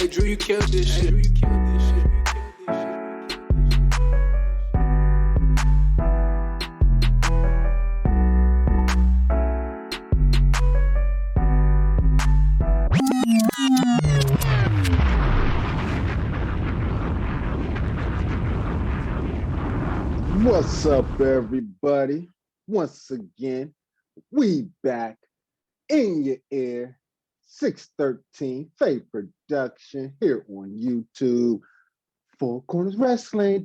Hey, Drew, you killed this shit. Drew, you killed this shit. What's up, everybody? Once again, we back in your ear. 613 Faye Production here on YouTube. Four Corners Wrestling.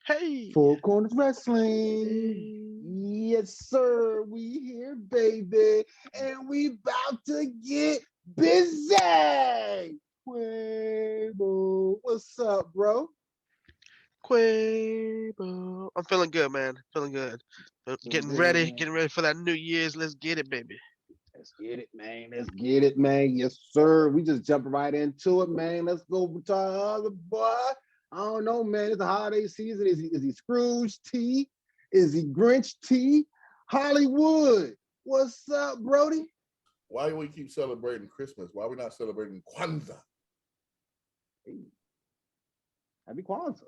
Hey, Four Corners Wrestling. Yes, sir. We here, baby. And we about to get busy. Quabo. What's up, bro? Quabo. I'm feeling good, man. Feeling good. Getting ready for that New Year's. Let's get it, baby. Let's get it, man. Let's get it, man. Yes, sir. We just jumping right into it, man. Let's go to our other boy. I don't know, man. It's the holiday season. Is he Scrooge T? Is he Grinch T? Hollywood. What's up, Brody? Why do we keep celebrating Christmas? Why are we not celebrating Kwanzaa? Hey. Happy Kwanzaa.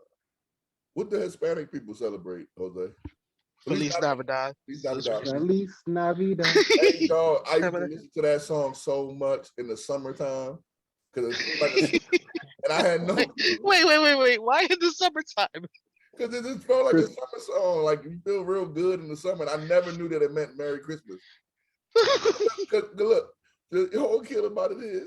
What the Hispanic people celebrate, Jose? Feliz Navidad. Feliz Navidad. Hey, dog, I used to listen to that song so much in the summertime because it's like and I had no. Wait. Why in the summertime? Because it just felt like a summer song. Like you feel real good in the summer. And I never knew that it meant Merry Christmas. Because look, the whole kill about it is.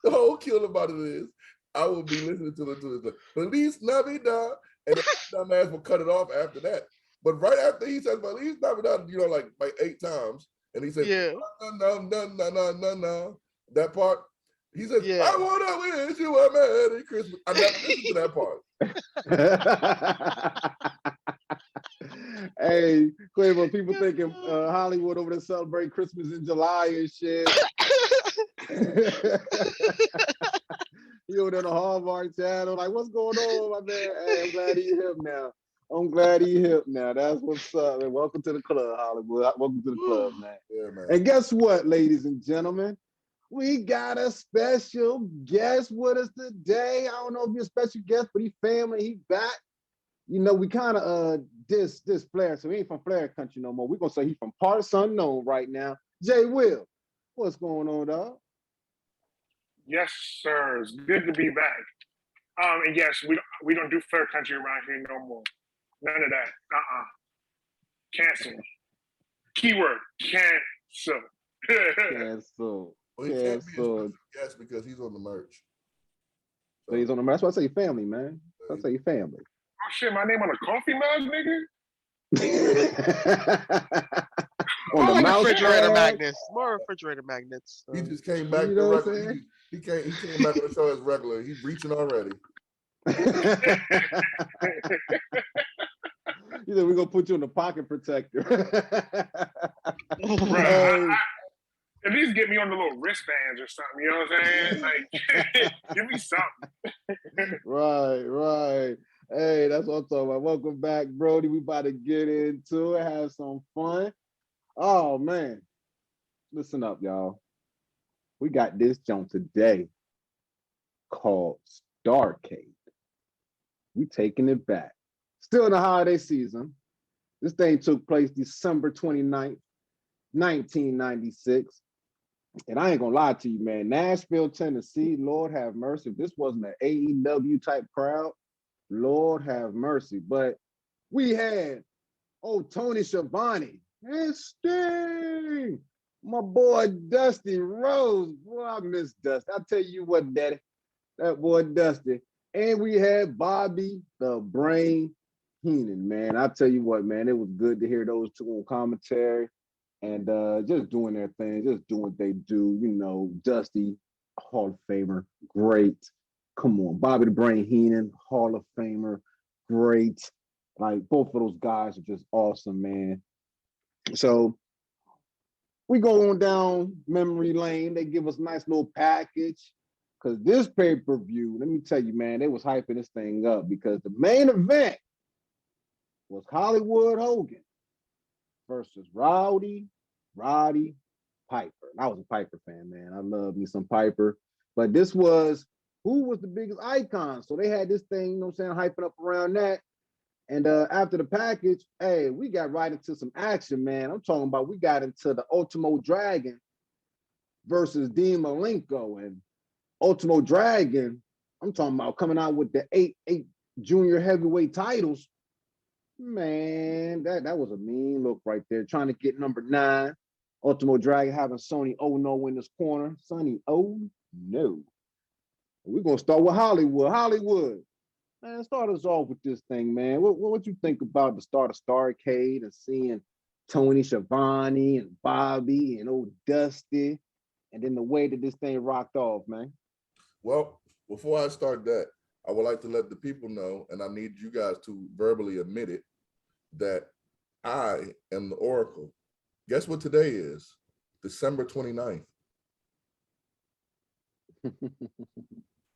The whole kill about it is. I will be listening to the Feliz Navidad, and the dumbass will cut it off after that. But right after he says Feliz Navidad, you know, like 8 times, and he says, no, that part, he says, yeah. I want to wish you a Merry Christmas. I never listened to that part. Hey, Quavo, people thinking Hollywood over there celebrate Christmas in July and shit. You over there on the Hallmark channel, like, what's going on, my man? Hey, I'm glad he hip now. That's what's up, man. Welcome to the club, Hollywood. Welcome to the club, man. Yeah, man. And guess what, ladies and gentlemen? We got a special guest with us today. I don't know if you're a special guest, but he's family. He back. You know, we kind of this Flair, so he ain't from Flair country no more. We're gonna say he's from parts unknown right now. J. Will, what's going on, dog? Yes, sir. It's good to be back. And yes, we don't do Flair country around here no more. None of that. Cancel. Keyword cancel. Cancel. Well, he can't be a special guest because he's on the merch. So he's on the merch. That's why I say family, man. That's why I say family. Oh shit, my name on a coffee mug, nigga? On the mouse refrigerator pad. magnets. More refrigerator magnets. He just came back. You know what I'm saying? He came back on the show as regular. He's reaching already. You know, we're gonna put you in the pocket protector. Right. At least get me on the little wristbands or something, you know what I'm saying? Like, give me something. Right. Hey, that's what I'm talking about. Welcome back, Brody. We about to get into it, have some fun. Oh, man. Listen up, y'all. We got this jump today called Starrcade. We taking it back. Still in the holiday season. This thing took place December 29th, 1996. And I ain't gonna lie to you, man. Nashville, Tennessee, Lord have mercy. If this wasn't an AEW type crowd, Lord have mercy. But we had Tony Schiavone and Sting. My boy Dusty Rhodes. Boy, I miss Dusty. I'll tell you what, Daddy. That boy Dusty. And we had Bobby the Brain Heenan, man. I tell you what, man, it was good to hear those two on commentary and just doing their thing, just doing what they do. You know, Dusty, Hall of Famer, great. Come on, Bobby the Brain Heenan, Hall of Famer, great. Like, both of those guys are just awesome, man. So we go on down memory lane. They give us a nice little package. Because this pay-per-view, let me tell you, man, they was hyping this thing up because the main event was Hollywood Hogan versus Roddy Piper. And I was a Piper fan, man. I love me some Piper. But this was who was the biggest icon. So they had this thing, you know what I'm saying, hyping up around that. And after the package, hey, we got right into some action, man. I'm talking about we got into the Ultimo Dragon versus Dean Malenko. And Ultimo Dragon, I'm talking about coming out with the eight junior heavyweight titles. Man, that was a mean look right there. Trying to get number 9. Ultimo Dragon having Sonny Ono in this corner. Sonny Oh no. We're going to start with Hollywood. Hollywood. Man, start us off with this thing, man. What you think about the start of Starrcade and seeing Tony Schiavone and Bobby and old Dusty, and then the way that this thing rocked off, man? Well, before I start that, I would like to let the people know, and I need you guys to verbally admit it, that I am the Oracle. Guess what today is? December 29th.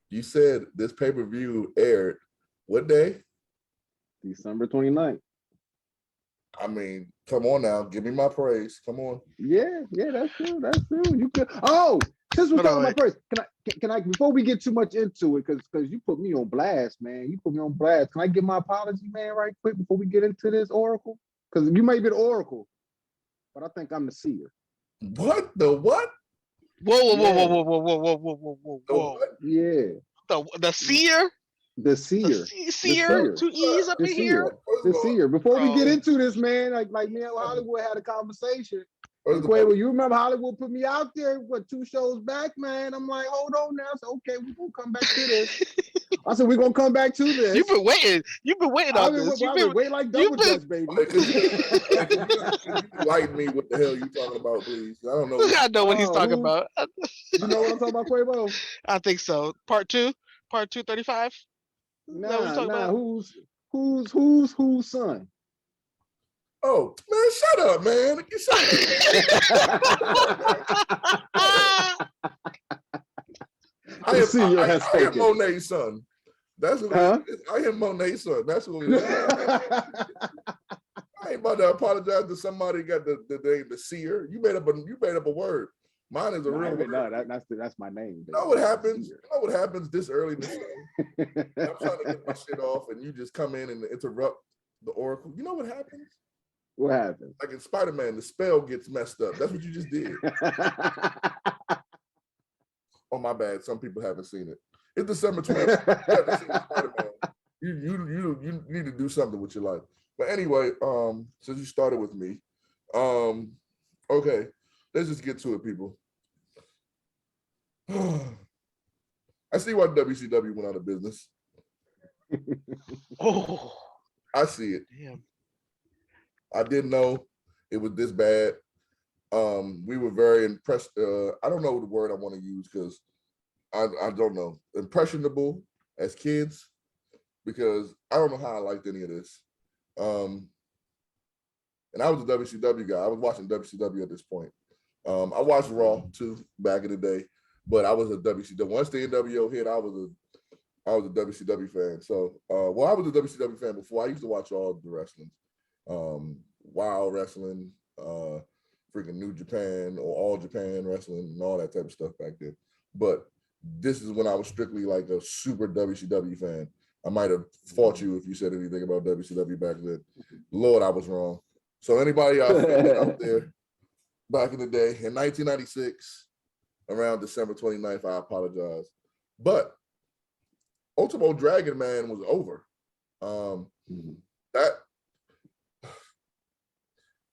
You said this pay-per-view aired what day? December 29th. I mean, come on now, give me my praise. Come on. Yeah, that's true. That's true. You could. Oh, since we're talking about praise, can I before we get too much into it, because you put me on blast, man. You put me on blast. Can I give my apology, man, right quick before we get into this Oracle? Because you may be the Oracle, but I think I'm the seer. What? The what? Whoa. Yeah. The seer? The seer. Seer? 2 E's up in here? The seer. Before we get into this, man, like me and Hollywood had a conversation. Quavo, you remember Hollywood put me out there, 2 shows back, man? I'm like, hold on now. I said, okay, we're going to come back to this. I said, we're going to come back to this. You've been waiting. On this. I've been waiting like double dutch, baby. Like me, what the hell you talking about, please? I don't know. I know what he's talking about. You know what I'm talking about, Quavo? I think so. Part 2? Part 235? Nah. Who's son? Oh, man, shut up, man. I am Monet's son. That's what I am Monet's son. That's what it is. I ain't about to apologize to somebody who got the seer. You made up a word. Mine is a real word. No, that's my name. You know what happens? You know what happens this early in the show? I'm trying to get my shit off, and you just come in and interrupt the Oracle. You know what happens? What happens? Like in Spider-Man, the spell gets messed up. That's what you just did. Oh, my bad. Some people haven't seen it. It's December 20th. You haven't seen Spider-Man. You need to do something with your life. But anyway, since you started with me, okay, let's just get to it, people. I see why WCW went out of business. Oh, I see it. Damn. I didn't know it was this bad. We were very impressed. I don't know the word I want to use because I don't know. Impressionable as kids, because I don't know how I liked any of this. And I was a WCW guy. I was watching WCW at this point. I watched Raw too back in the day, but I was a WCW. Once the NWO hit, I was a WCW fan. So, I was a WCW fan before. I used to watch all the wrestling. Wild Wrestling, freaking New Japan or All Japan Wrestling and all that type of stuff back then. But this is when I was strictly like a super WCW fan. I might have fought you if you said anything about WCW back then. Lord, I was wrong. So anybody out there back in the day, in 1996, around December 29th, I apologize. But Ultimo Dragon, man, was over.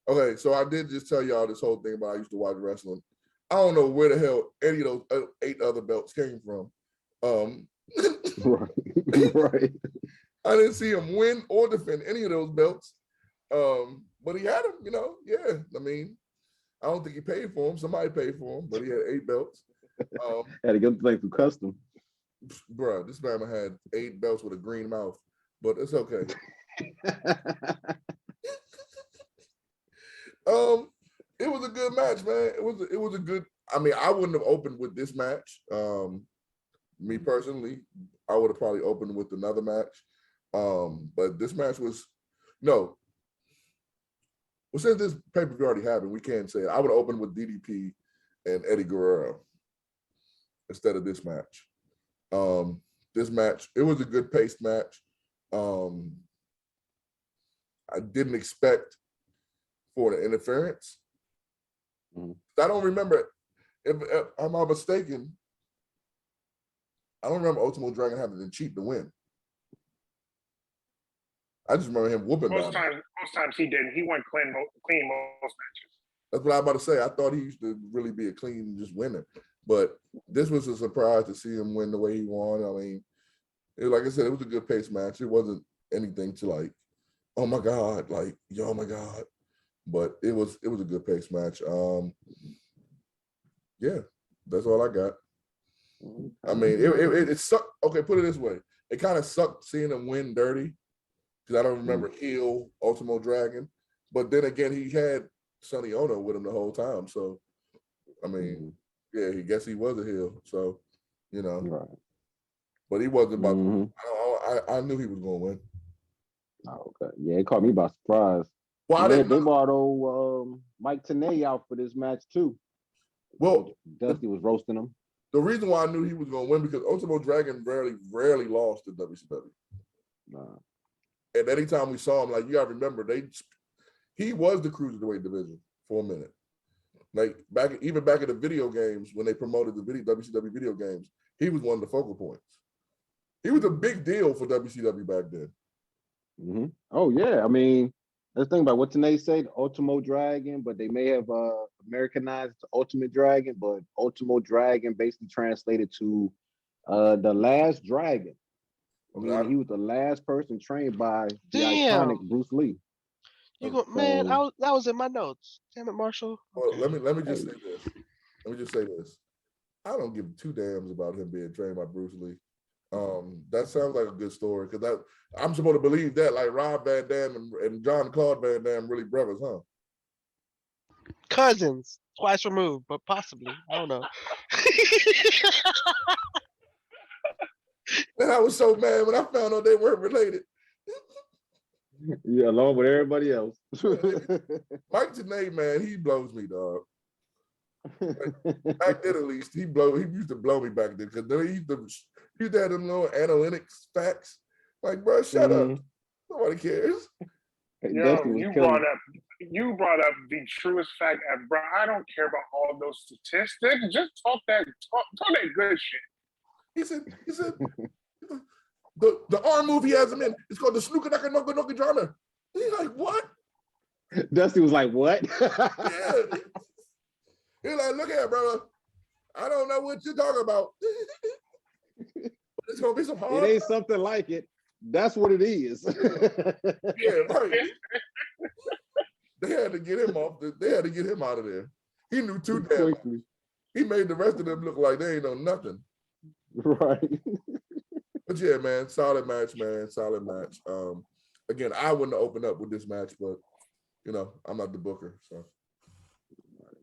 Okay, so I did just tell y'all this whole thing about I used to watch wrestling. I don't know where the hell any of those 8 other belts came from. Right. I didn't see him win or defend any of those belts. But he had them, yeah. I mean, I don't think he paid for them. Somebody paid for them, but he had 8 belts. Had to get them through custom. Bruh, this man had 8 belts with a green mouth, but it's okay. It was a good match, man. It was a good. I mean, I wouldn't have opened with this match. Me personally, I would have probably opened with another match. But this match was No. Well, since this pay-per-view already happened, we can't say it. I would open with DDP and Eddie Guerrero instead of this match. This match, it was a good paced match. I didn't expect for the interference. I don't remember, if I'm not mistaken, I don't remember Ultimo Dragon having to cheat to win. I just remember him whooping most times he didn't. He went clean most matches. That's what I was about to say. I thought he used to really be a clean just winner. But this was a surprise to see him win the way he won. I mean, like I said, it was a good pace match. It wasn't anything to like, oh my God, like, yo, oh my God. But it was a good pace match. Yeah, that's all I got. I mean, it sucked. Okay, put it this way. It kind of sucked seeing him win dirty because I don't remember heel Ultimo Dragon. But then again, he had Sonny Ono with him the whole time. So, I mean, yeah, he guess he was a heel. So, you know. Right. But he wasn't about to, I knew he was going to win. Oh, okay. Yeah, it caught me by surprise. Well, they brought old Mike Tenay out for this match too. Well, Dusty was roasting him. The reason why I knew he was going to win because Ultimo Dragon rarely lost in WCW. Nah. And anytime we saw him, like you got to remember, he was the cruiserweight division for a minute. Like even back in the video games when they promoted the WCW video games, he was one of the focal points. He was a big deal for WCW back then. Mm-hmm. Oh yeah, I mean, let's think about what Tenay said, Ultimo Dragon, but they may have Americanized the Ultimate Dragon, but Ultimo Dragon basically translated to the last dragon. I mean, he was the last person trained by the iconic Bruce Lee. Man, that was in my notes. Damn it, Marshall. Well, let me just say this. Let me just say this. I don't give two damns about him being trained by Bruce Lee. That sounds like a good story because I'm supposed to believe that, like Rob Van Dam and John Claude Van Dam really brothers, huh? Cousins, twice removed, but possibly. I don't know. And I was so mad when I found out they weren't related. Yeah, along with everybody else. Mike Tenay, man, he blows me, dog. Back then, at least, he used to blow me back then because he used to have them little analytics facts. Like, bro, shut up. Nobody cares. Yo, you brought up the truest fact ever, bro. I don't care about all those statistics. Just talk that good shit. He said the arm move he has him in, it's called the snooker naka noka noka drama. He's like, what? Dusty was like, what? Yeah. He's like, look at brother. I don't know what you're talking about. It's gonna be some hard. It ain't something like it. That's what it is. Yeah, right. They had to get him off. They had to get him out of there. He knew too damn much. He made the rest of them look like they ain't know nothing. Right. But yeah, man, solid match, man. Solid match. Again, I wouldn't have opened up with this match, but you know, I'm not the booker, so.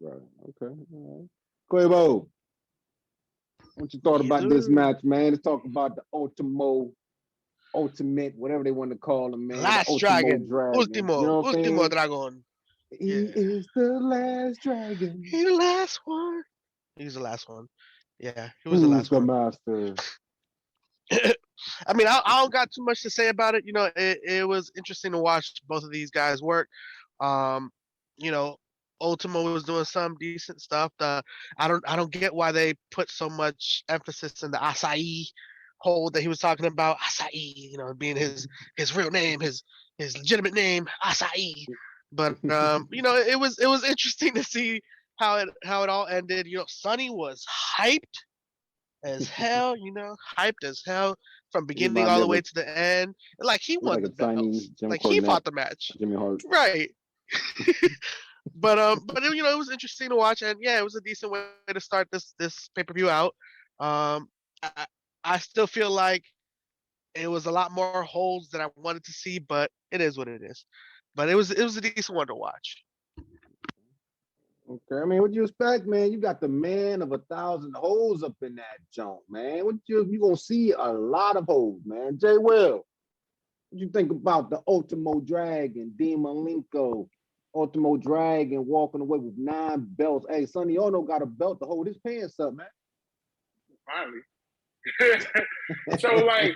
Right. Okay. All right. Quavo, what you thought about this match, man? Let's talk about the Ultimate, whatever they want to call him, man. Last Dragon. Ultimo. You know Ultimo Dragon. He is the last dragon. He's the last one. He's the last one. Yeah, he was the last one. Master. I mean, I don't got too much to say about it. You know, it was interesting to watch both of these guys work. You know, Ultimo was doing some decent stuff. I don't get why they put so much emphasis in the acai hold that he was talking about. Acai, you know, being his real name, his legitimate name, acai. But you know, it was interesting to see how it all ended. You know, Sonny was hyped as hell. You know, hyped as hell from beginning all the way to the end. Like he won the belts. Like he fought the match. Jimmy Hart. Right. But you know, it was interesting to watch, and yeah, it was a decent way to start this pay-per-view out. I still feel like it was a lot more holds than I wanted to see, but it is what it is. But it was a decent one to watch. Okay, I mean, what you expect, man? You got the man of 1,000 holes up in that joint, man. You gonna see a lot of holes, man. Jay Will, What you think about the Ultimo Dragon, Dean Malenko, Ultimo Dragon walking away with 9 belts? Hey, Sonny Ono got a belt to hold his pants up, man. Finally. So like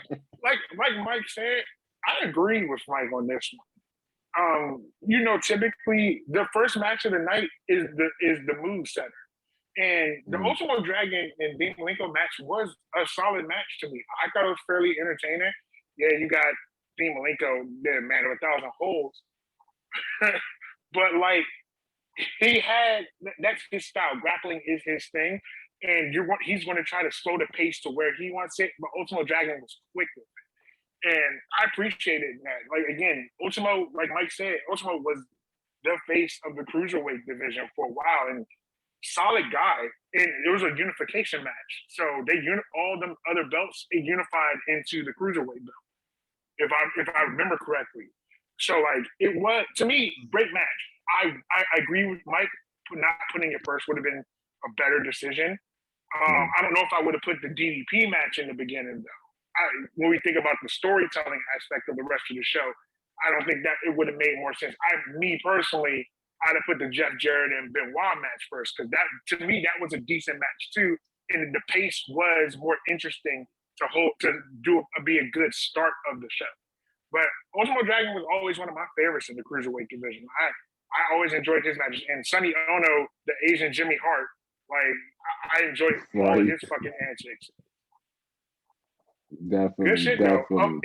Mike said, I agree with Mike on this one. You know, typically the first match of the night is the move setter. And the Ultimo Dragon and Dean Malenko match was a solid match to me. I thought it was fairly entertaining. Yeah, you got Dean Malenko, the man of 1,000 holes. But like, that's his style. Grappling is his thing. And he's going to try to slow the pace to where he wants it. But Ultimo Dragon was quick with it. And I appreciated that. Like, again, Ultimo, like Mike said, Ultimo was the face of the cruiserweight division for a while. And solid guy, and it was a unification match. So all them other belts, it unified into the cruiserweight belt, if I remember correctly. So like, it was, to me, great match. I agree with Mike. Not putting it first would have been a better decision. I don't know if I would have put the DDP match in the beginning though. When we think about the storytelling aspect of the rest of the show, I don't think that it would have made more sense. Me personally, I'd have put the Jeff Jarrett and Benoit match first, because that, to me, that was a decent match too, and the pace was more interesting to be a good start of the show. But Ultimo Dragon was always one of my favorites in the cruiserweight division. I always enjoyed his matches, and Sonny Ono, the Asian Jimmy Hart, like I enjoyed all of his fucking antics. Definitely, Good shit definitely. though.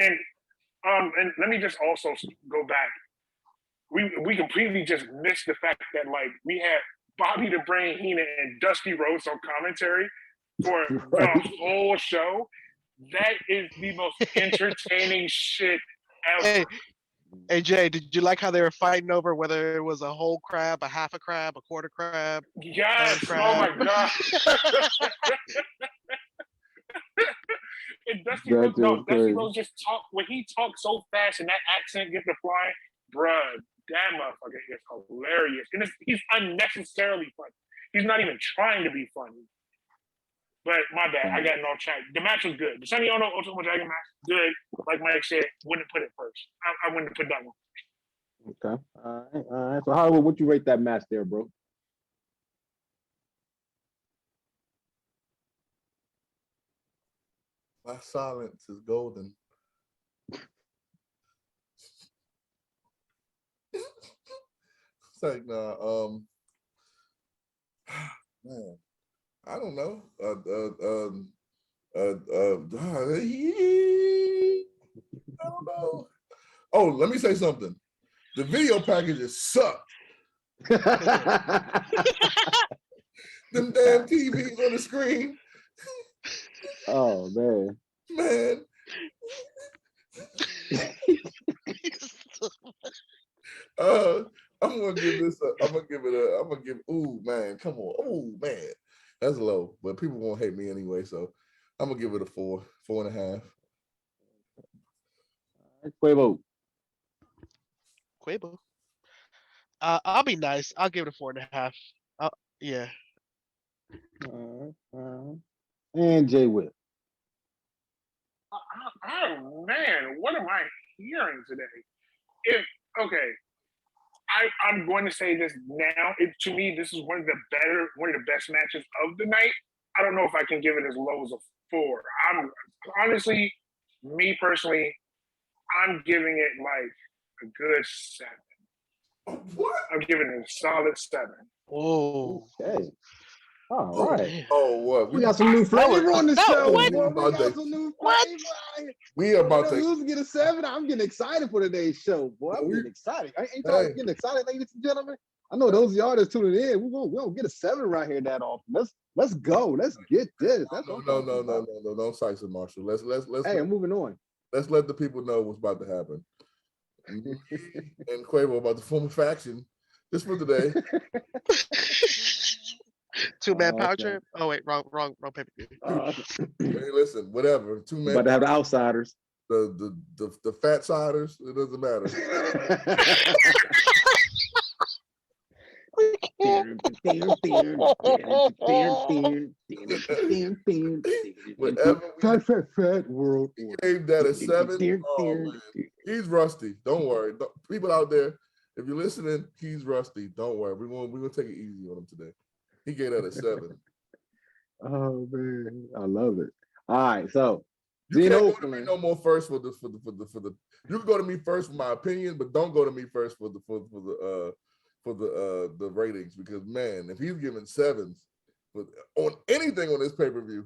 And let me just also go back. We completely just missed the fact that like we had Bobby the Brain Heenan and Dusty Rhodes on commentary for the whole show. That is the most entertaining shit ever. Hey Jay, did you like how they were fighting over whether it was a whole crab, a half a crab, a quarter crab? Yes. Crab? Oh my god. And Dusty Rhodes just talk when he talks so fast and that accent gets to flying, bruh. That motherfucker is hilarious. And he's unnecessarily funny. He's not even trying to be funny. But my bad, I got no track. The match was good. The Sonny Ono Ultimo Dragon match, good. Like Mike said, wouldn't put it first. I wouldn't put that one. Okay. All right. So Hollywood, what you rate that match there, bro? My silence is golden. It's like, nah, man, I don't know. I don't know. Oh, let me say something. The video packages suck. Them damn TVs on the screen. Oh man. Man. I'm gonna give ooh man, come on. Oh man. That's low, but people won't hate me anyway, so I'm gonna give it a 4.5. Quavo. I'll be nice. I'll give it a 4.5. Yeah. And Jay Whip. Oh man, what am I hearing today? I'm going to say this now. To me, this is one of the best matches of the night. I don't know if I can give it as low as a 4. I'm honestly, me personally, I'm giving it like a good 7. What? I'm giving it a solid 7. Oh. Okay. All right. Oh, what? We got some new flavor on the show. What? Boy. We got some new flavor. We are about to Who's get a 7? I'm getting excited for today's show, boy. I'm getting excited. Ain't y'all getting excited, ladies and gentlemen? I know those of y'all that's tuning in. We won't get a 7 right here that often. Let's go. Let's get this. That's no. Don't size it, Marshall. Let's. Hey, I'm moving on. Let's let the people know what's about to happen. And Quavo about to form a faction. Just for today. 2-man power trip. Oh wait, wrong pay-per-view. Hey, listen, whatever. 2 men. About to have the outsiders. The fat siders. It doesn't matter. We can't Fat world. Gave that a 7. Oh man, he's rusty. Don't worry, people out there. If you're listening, he's rusty. Don't worry. We're gonna take it easy on him today. He gave that a 7. Oh man, I love it. All right, so you can't go to me no more first for the. You can go to me first for my opinion, but don't go to me first for the ratings, because man, if he's giving 7s on anything on this pay-per-view.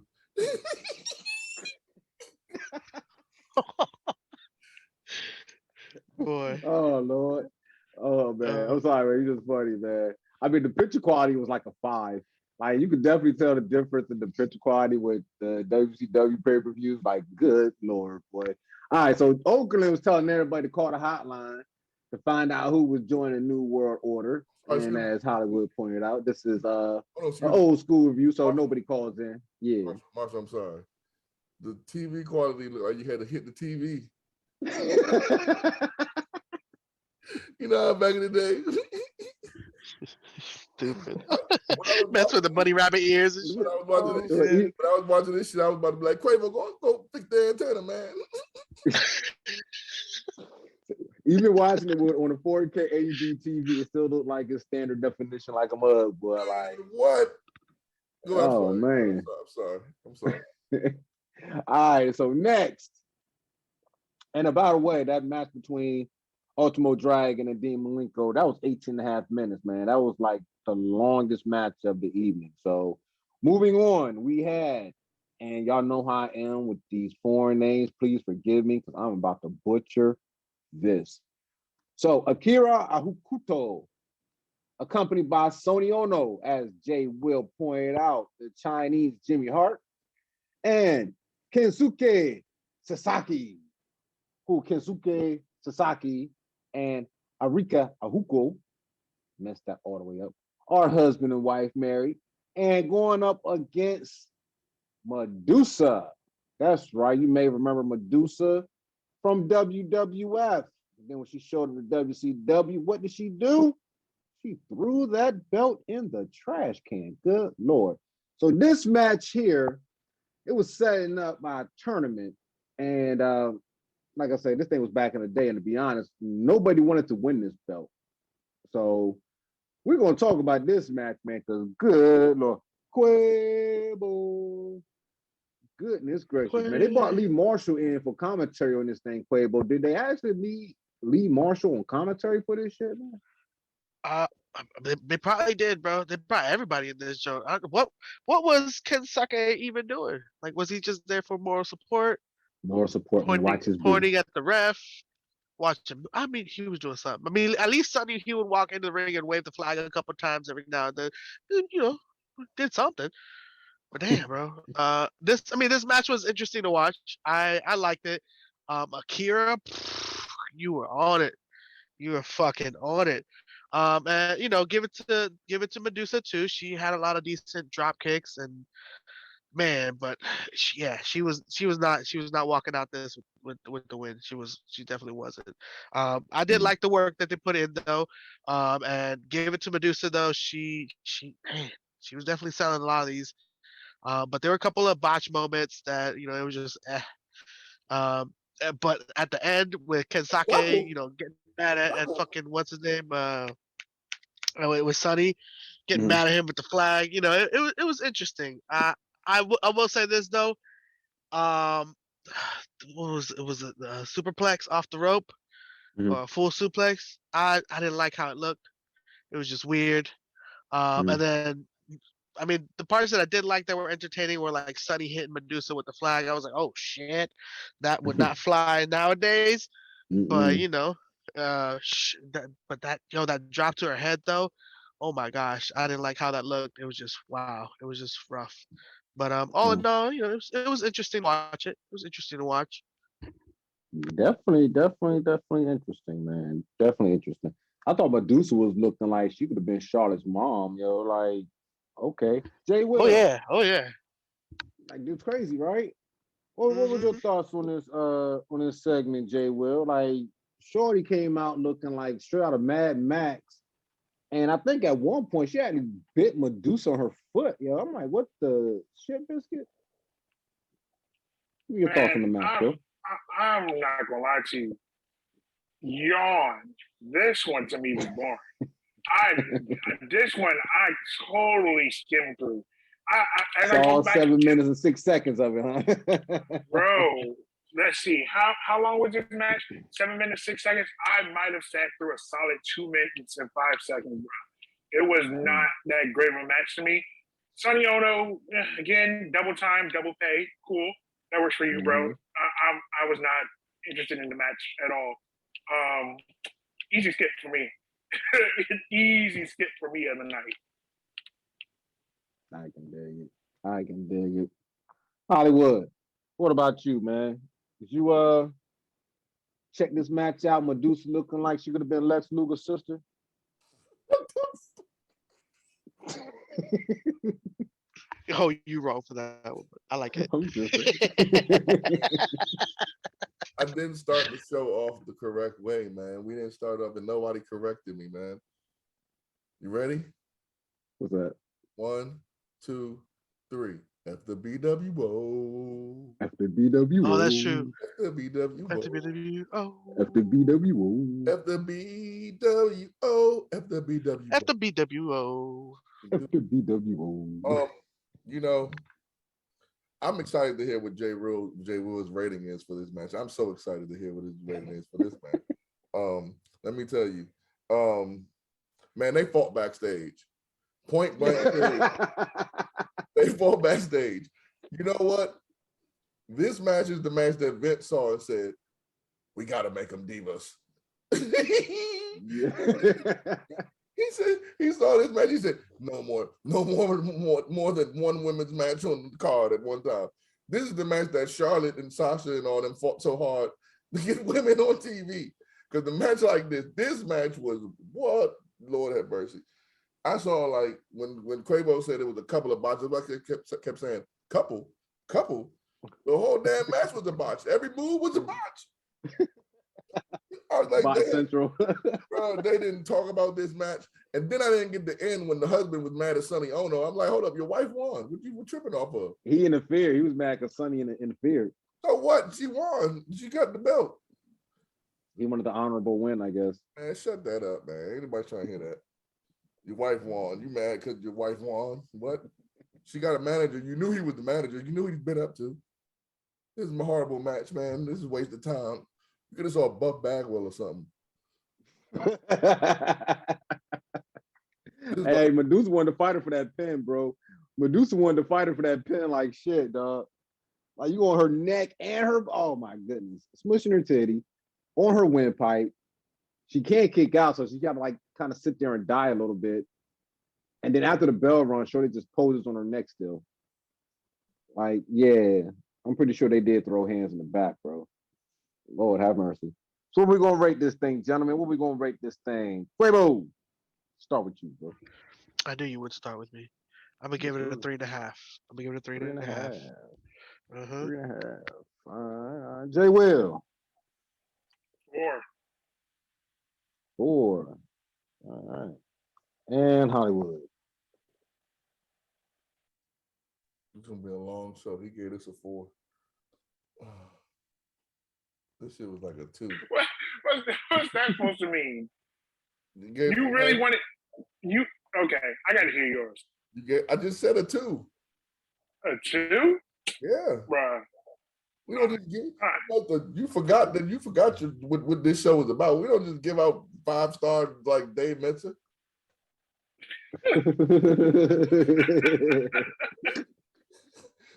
Boy. Oh Lord. Oh man. I'm sorry, man. You're just funny, man. I mean, the picture quality was like a 5. Like, you could definitely tell the difference in the picture quality with the WCW pay-per-views. Like, good Lord, boy. All right, so Oakland was telling everybody to call the hotline to find out who was joining New World Order. And as Hollywood pointed out, this is an old school review, so nobody calls in. Yeah. Marshall, I'm sorry. The TV quality looked like you had to hit the TV. You know how back in the day. Stupid. Mess with the bunny rabbit ears and shit. When I was watching this shit, I was about to be like, Quavo, go fix the antenna, man. Even watching it on a 4K AUD TV, it still looked like it's standard definition, like a mug, boy. Like what? Oh man. I'm sorry. All right, so next. And by the way, that match between Ultimo Dragon and Dean Malenko, that was 18.5 minutes, man. That was like the longest match of the evening. So moving on, we had, and y'all know how I am with these foreign names. Please forgive me because I'm about to butcher this. So Akira Ahukuto, accompanied by Sonny Ono, as Jay Will pointed out, the Chinese Jimmy Hart, and Kensuke Sasaki, Kensuke Sasaki and Arika Ahuko, messed that all the way up, are husband and wife married, and going up against Medusa. That's right, you may remember Medusa from WWF. And then when she showed up to WCW, what did she do? She threw that belt in the trash can. Good Lord. So this match here, it was setting up my tournament. And like I said, this thing was back in the day. And to be honest, nobody wanted to win this belt. So we're going to talk about this match, man, because good Lord. Quabo. Goodness gracious, man. They brought Lee Marshall in for commentary on this thing, Quabo. Did they actually need Lee Marshall on commentary for this shit, man? They probably did, bro. They brought everybody in this show. What was Kensuke even doing? Like, was he just there for moral support? Moral support, pointing at the ref, watching. I mean, he was doing something. I mean, at least Sonny, he would walk into the ring and wave the flag a couple times every now and then. You know, did something. But damn, bro. This match was interesting to watch. I liked it. Akira, you were on it. You were fucking on it. And you know, give it to Medusa too. She had a lot of decent drop kicks, and man, but she was not walking out this with the win. She definitely wasn't. I did like the work that they put in though. And give it to Medusa though. She was definitely selling a lot of these. But there were a couple of botch moments that, you know, it was just but at the end with Kensuke, you know, getting mad at fucking what's his name? It was Sonny getting mad at him with the flag. You know, it was interesting. I will say this though. What was it? Was it the superplex off the rope or a full suplex? I didn't like how it looked. It was just weird. And then, I mean, the parts that I did like that were entertaining were like Sonny hitting Medusa with the flag. I was like, oh shit, that would not fly nowadays. But you know, that drop to her head though. Oh my gosh, I didn't like how that looked. It was just wow. It was just rough. But all in all, you know, it was interesting to watch it. It was interesting to watch. Definitely interesting, man. Definitely interesting. I thought Medusa was looking like she could have been Charlotte's mom, yo. Like, okay. Jay Will. Oh yeah. Like, it's crazy, right? What was your thoughts on this segment, Jay Will? Like, Shorty came out looking like straight out of Mad Max. And I think at one point she had bit Medusa on her foot. Yo, I'm like, what the shit biscuit? What are your thoughts on the match, bro? I'm not gonna lie to you. Yawn. This one to me was boring. This one I totally skimmed through. It's all 7 minutes and 6 seconds of it, huh? Bro, let's see. How long was this match? 7 minutes, 6 seconds? I might have sat through a solid 2 minutes and 5 seconds, bro. It was not that great of a match to me. Sonny Ono, again, double time, double pay. Cool. That works for you, bro. I was not interested in the match at all. Easy skip for me. Easy skip for me of the night. I can dig it. Hollywood, what about you, man? Did you check this match out? Medusa looking like she could have been Lex Luger's sister. Oh, you wrong for that one. I like it. I didn't start the show off the correct way, man. We didn't start off and nobody corrected me, man. You ready? What's that? 1, 2, 3. FWBWO. FWBWO. Oh, that's true. FWBWO. FWBWO. FWBWO. FWBWO. FWBWO. FWBWO. FWBWO. You know, I'm excited to hear what Jay Will's rating is for this match. I'm so excited to hear what his rating is for this match. Let me tell you, man, they fought backstage. Point blank. They fought backstage. You know what? This match is the match that Vince saw and said, "We got to make them divas." He said he saw this match. He said, "No more than one women's match on the card at one time." This is the match that Charlotte and Sasha and all them fought so hard to get women on TV. Because the match like this match was what? Lord have mercy. I saw like when Quabo said it was a couple of botches, like they kept saying couple. The whole damn match was a botch. Every move was a botch. I was like, Central. Bro, they didn't talk about this match. And then I didn't get the end when the husband was mad at Sonny Ono. I'm like, hold up, your wife won. What you were tripping off of? He interfered. He was mad because Sonny interfered. So what? She won. She got the belt. He wanted the honorable win, I guess. Man, shut that up, man. Ain't nobody trying to hear that. Your wife won. You mad because your wife won? What? She got a manager. You knew he was the manager. You knew what he's been up to. This is a horrible match, man. This is a waste of time. You could have saw Buff Bagwell or something. Hey, Medusa wanted to fight her for that pin, bro. Medusa wanted to fight her for that pin like shit, dog. Like you on her neck and her, oh my goodness. Smushing her titty on her windpipe. She can't kick out, so she got to like kind of sit there and die a little bit. And then after the bell run, Shorty just poses on her neck still. Like, yeah, I'm pretty sure they did throw hands in the back, bro. Lord have mercy. So what we gonna rate this thing, gentlemen? What we gonna rate this thing? Quavo, start with you, bro. I knew you would start with me. I'm gonna give it a 3.5. I'm gonna give it a 3.5. 3.5. J. Will. 4. 4. All right. And Hollywood. It's gonna be a long show. He gave us a 4. This shit was like a 2. What's that supposed to mean? You really wanted you? Okay, I got to hear yours. I just said a 2. A 2? Yeah, bruh. We don't just give. You forgot what this show was about. We don't just give out 5-star like Dave Meltzer.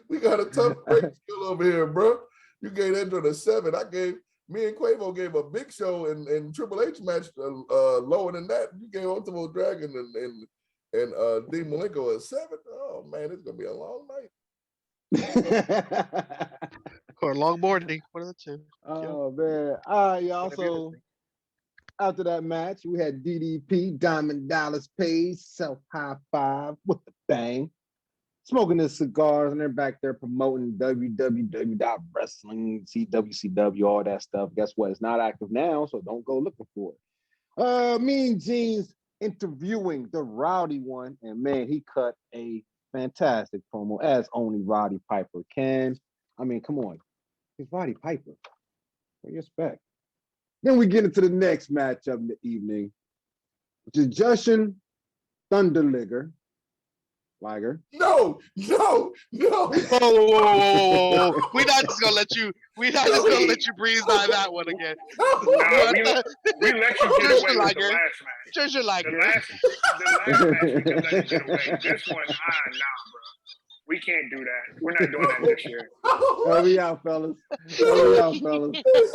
We got a tough break skill over here, bro. You gave that to the 7. Me and Quavo gave a Big Show and Triple H match lower than that. You gave Ultimo Dragon and Dean Malenko a 7. Oh man, it's gonna be a long night. Or long morning, one of the two. Oh man! All right, y'all. So after that match, we had DDP, Diamond Dallas Page, self high five with the bang. Smoking his cigars, and they're back there promoting www.wrestling, CWCW, all that stuff. Guess what? It's not active now, so don't go looking for it. Mean Gene's interviewing the Rowdy one, and man, he cut a fantastic promo as only Roddy Piper can. I mean, come on, he's Roddy Piper. What do you expect? Then we get into the next match of the evening, which is Jushin Thunder Liger. No. Whoa. We're not just gonna let you breeze by that one again. Nah, we let you get away with the last match. Jushin Liger. The last match we could let you get away. This one, nah, bro. We can't do that. We're not doing that this year. Hurry out, fellas. I'm watching this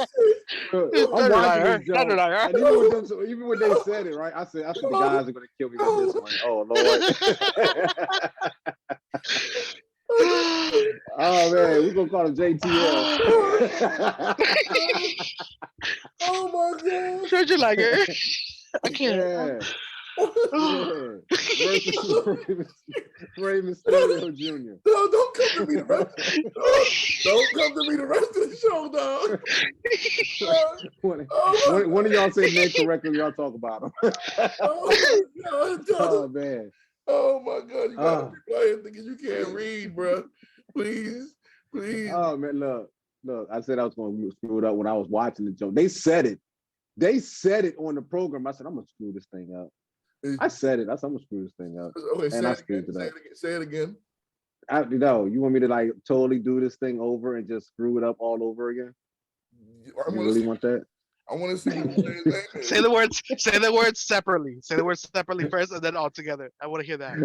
joke. And even when they said it, right? I said the guys are gonna kill me with this one. Oh Lord. Oh man, we're gonna call him JTL. Oh my God. Jushin Liger. I can't. Yeah. Versus Rey Mysterio Jr. No, don't come to me the rest. Don't come to me the rest of the show, dog. One of y'all say name correctly, y'all talk about him. Oh man. Oh my God, you gotta be playing thinking you can't read, bro. Please. Oh man, look. I said I was gonna screw it up when I was watching the joke. They said it on the program. I said, I'm gonna screw this thing up. I said it. I said, I'm gonna screw this thing up. Okay, and I screwed it up. Say it again. You want me to like totally do this thing over and just screw it up all over again? You really want that? I want to see what you say the words. Say the words separately. Say the words separately first, and then all together. I want to hear that.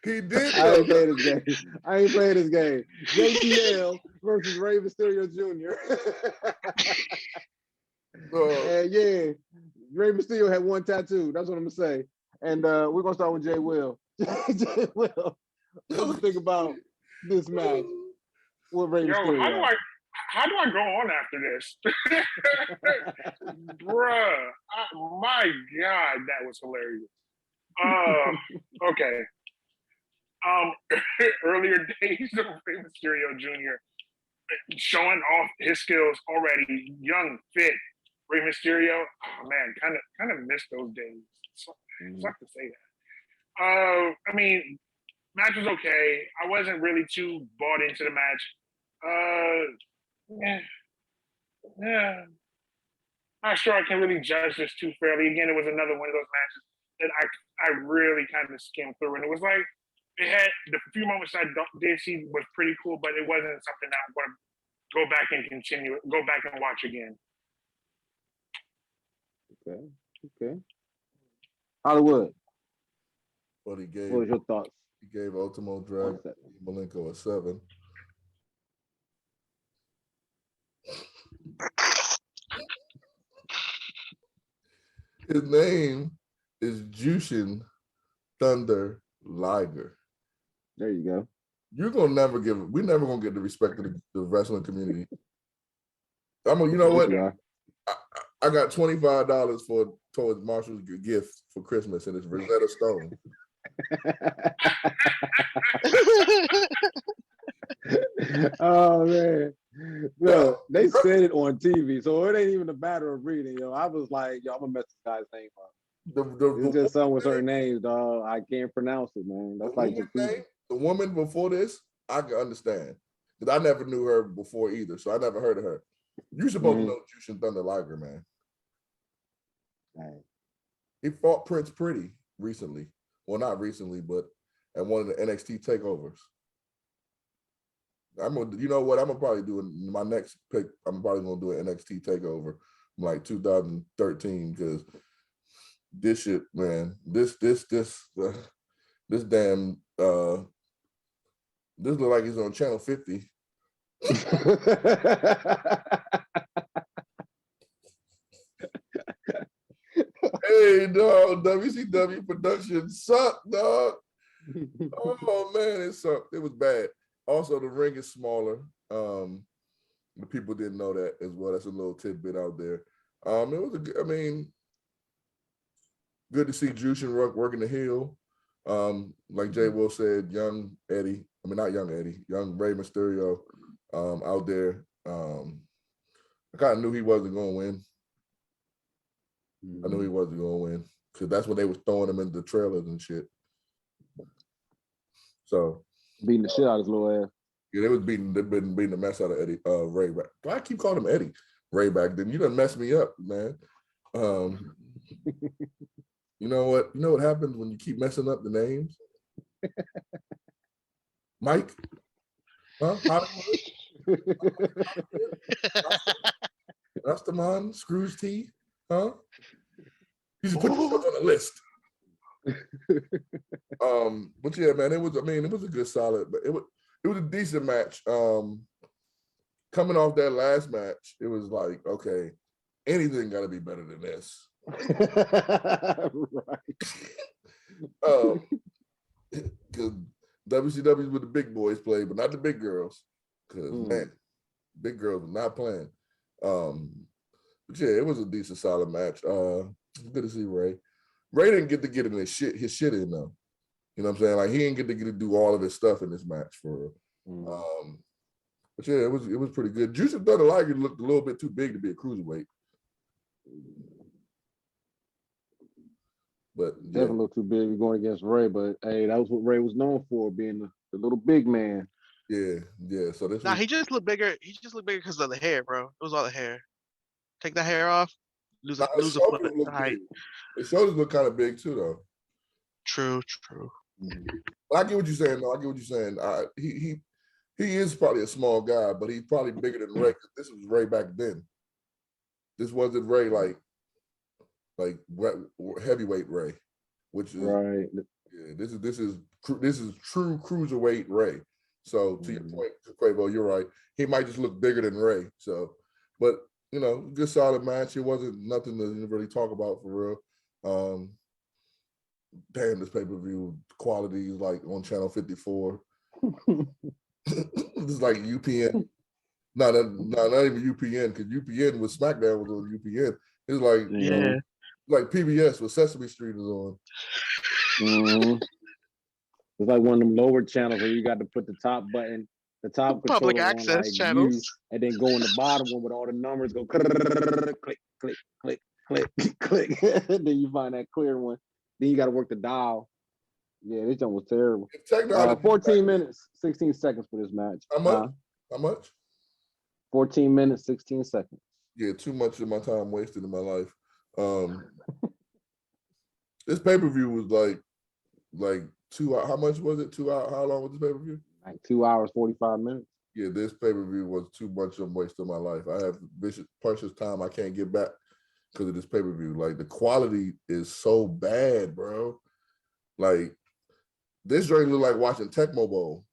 He did. I ain't playing this game. JTL versus Rey Mysterio Jr. And yeah, Rey Mysterio had one tattoo. That's what I'm gonna say. And we're gonna start with Jay Will. Jay Will, what do you think about this match with Rey Mysterio? How do I go on after this? Bruh, my God, that was hilarious. Okay. Earlier days of Rey Mysterio Jr. showing off his skills already, young, fit. Rey Mysterio, oh man, kind of missed those days. It's like to say that. I mean, match was okay. I wasn't really too bought into the match. Not sure I can really judge this too fairly. Again, it was another one of those matches that I really kind of skimmed through, and it was like it had the few moments I did see was pretty cool, but it wasn't something that I'm going to go back and watch again. Okay. Hollywood. What was your thoughts? He gave Ultimo Dragon Malenko a 7. His name is Jushin Thunder Liger. There you go. We're never gonna get the respect of the wrestling community. You know what? I got $25 towards Marshall's gift for Christmas, and it's Rosetta Stone. Oh man. Look, they said it on TV, so it ain't even a matter of reading, yo. I was like, yo, I'm gonna mess this guy's name up. It's just something with certain names, dog. I can't pronounce it, man. That's like the woman before this, I can understand. Because I never knew her before either, so I never heard of her. You're supposed to know Jushin Thunder Liger, man. Right. He fought Prince Pretty recently. Well, not recently, but at one of the NXT takeovers. You know what? I'm gonna probably do my next pick. I'm probably gonna do an NXT takeover from like 2013 because this shit, man. This damn. This look like he's on Channel 50. Hey, dog, WCW production sucked, dog. Oh man, it sucked. It was bad. Also, the ring is smaller. The people didn't know that as well. That's a little tidbit out there. It was good to see Jushin working the heel. Like Jay Will said, young Rey Mysterio out there. I kind of knew he wasn't going to win. I knew he wasn't going to win because that's when they was throwing him into the trailers and shit. So beating the shit out of his little ass. yeah, they've been beating the mess out of Eddie Ray. Why I keep calling him Eddie Ray back then? You done messed me up, man. You know what? You know what happens when you keep messing up the names? Mike? Huh? Rastaman? Scrooge T? Huh? You should put yourself on the list. But yeah, man, it was a good solid, but it was a decent match. Coming off that last match, it was like, okay, anything gotta be better than this. Right. Because WCW is where the big boys play, but not the big girls. Because man, big girls are not playing. But yeah, it was a decent, solid match. Good to see Ray. Ray didn't get to get in his shit in though. You know what I'm saying? Like he didn't get to do all of his stuff in this match for. But yeah, it was pretty good. Juice and Thunder Liger looked a little bit too big to be a cruiserweight. But yeah. Definitely a little too big going against Ray, but hey, that was what Ray was known for, being the little big man. Yeah. So this. He just looked bigger. He just looked bigger because of the hair, bro. It was all the hair. Take that hair off, lose a foot height. His shoulders look kind of big too, though. True. I get what you're saying, though. I get what you're saying. He is probably a small guy, but he's probably bigger than Ray. This was Ray back then. This wasn't Ray like heavyweight Ray, which is right. Yeah, this is true cruiserweight Ray. So to your point, Quavo, you're right. He might just look bigger than Ray. So, but you know, good solid match. It wasn't nothing to really talk about for real. Damn, this pay-per-view quality is like on channel 54. This is like UPN. No, not even UPN, because UPN with SmackDown was on UPN. It's like like PBS with Sesame Street is on. It's like one of them lower channels where you got to put the top button, the top public controller access on, like, channels, and then go in the bottom one with all the numbers, go click, click, click, click, click. Then you find that clear one. Then you got to work the dial. Yeah, this one was terrible. 14 minutes, 16 seconds for this match. How much? 14 minutes, 16 seconds. Yeah, too much of my time wasted in my life. This pay-per-view was like 2 hours. How much was it? 2 hours? How long was this pay-per-view? Like 2 hours, 45 minutes. Yeah, this pay-per-view was too much of a waste of my life. I have precious time I can't get back because of this pay-per-view. Like, the quality is so bad, bro. Like, this joint look like watching Tecmo Bowl.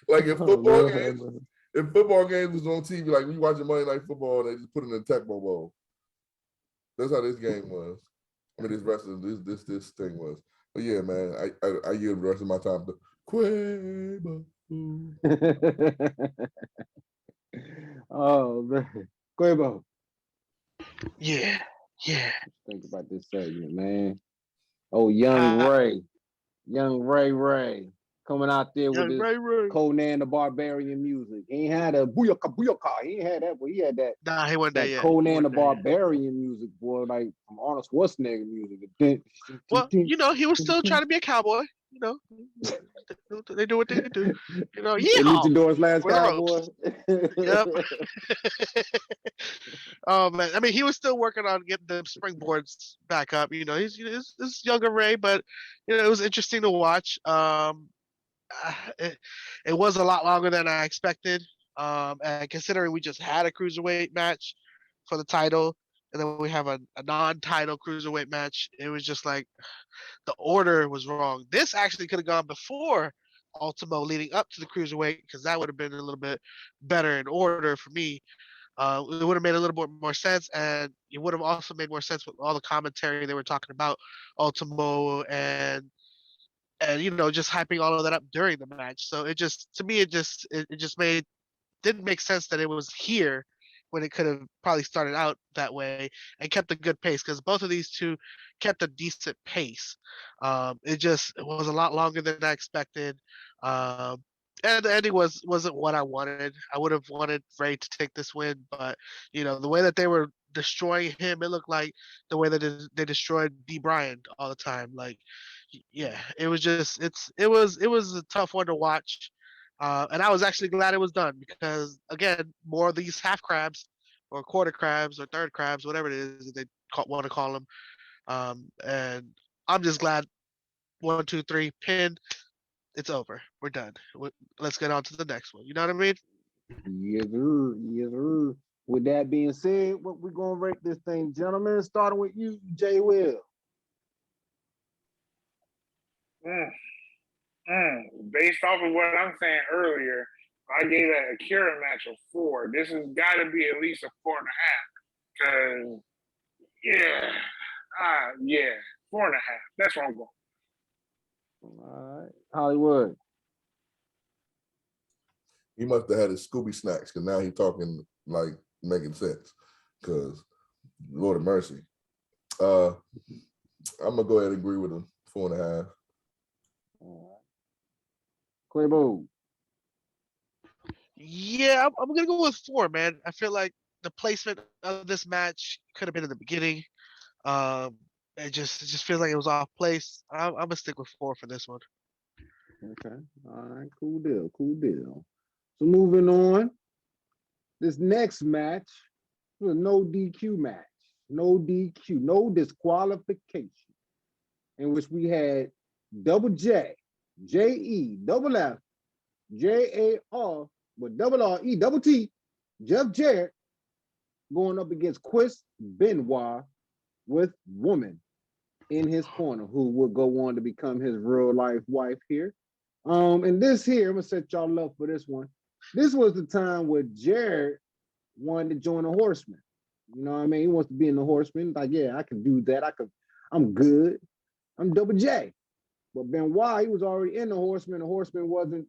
Like if football games was on TV, like when you watching Monday Night Football, they just put it in a Tecmo Bowl. That's how this game was. I mean, this wrestling, this thing was. But yeah, man, I yield the rest of my time to Quabo. Oh man, Quabo. Yeah. Think about this segment, man. Oh, young Ray, coming out there with this Conan the Barbarian music. He ain't had a booyaka. He ain't had that, but he had that. Nah, he wasn't there yet. Conan the Barbarian music, boy, like from Arnold Schwarzenegger music. Well, you know, he was still trying to be a cowboy. You know, they do what they do. You know, Luchador's last cowboy. Yep. Oh man, I mean, he was still working on getting the springboards back up. You know, he's younger Ray, but you know, it was interesting to watch. It was a lot longer than I expected. And considering we just had a cruiserweight match for the title, and then we have a non-title cruiserweight match, it was just like the order was wrong. This actually could have gone before Ultimo, leading up to the cruiserweight, because that would have been a little bit better in order for me. It would have made a little bit more sense, and it would have also made more sense with all the commentary they were talking about Ultimo and you know, just hyping all of that up during the match. So it just, to me, it just didn't make sense that it was here when it could have probably started out that way and kept a good pace, because both of these two kept a decent pace. It was a lot longer than I expected. And the ending wasn't what I wanted. I would have wanted Ray to take this win, but the way that they were destroying him, it looked like the way that they destroyed D. Bryan all the time. Like, yeah, it was just it was a tough one to watch, and I was actually glad it was done because again, more of these half crabs, or quarter crabs, or third crabs, whatever it is that they want to call them, and I'm just glad 1, 2, 3 pin. It's over. We're done. Let's get on to the next one. You know what I mean? Yes, sir. Yes, sir. With that being said, what we're gonna rate this thing, gentlemen, starting with you, J. Will. Based off of what I'm saying earlier, I gave that Akira match a 4. This has got to be at least a 4.5. Cause yeah, 4.5. That's where I'm going. All right, Hollywood. He must have had his Scooby snacks because now he's talking like making sense. Because Lord of mercy, I'm gonna go ahead and agree with him. 4.5. Quabo. Yeah, I'm gonna go with 4, man. I feel like the placement of this match could have been in the beginning. It just feels like it was off place. I'm gonna stick with 4 for this one. Okay. All right. Cool deal. Cool deal. So moving on. This next match was a no DQ match. No DQ. No disqualification. In which we had Double J, J-E, double F, J-A-R, with double R-E, double T, Jeff Jarrett going up against Chris Benoit with Woman in his corner, who will go on to become his real life wife here. And this here, I'm gonna set y'all up for this one. This was the time where Jarrett wanted to join the Horsemen. You know what I mean? He wants to be in the Horsemen. Like, yeah, I can do that. I'm good. I'm Double J. But Benoit, he was already in the Horsemen. The Horsemen wasn't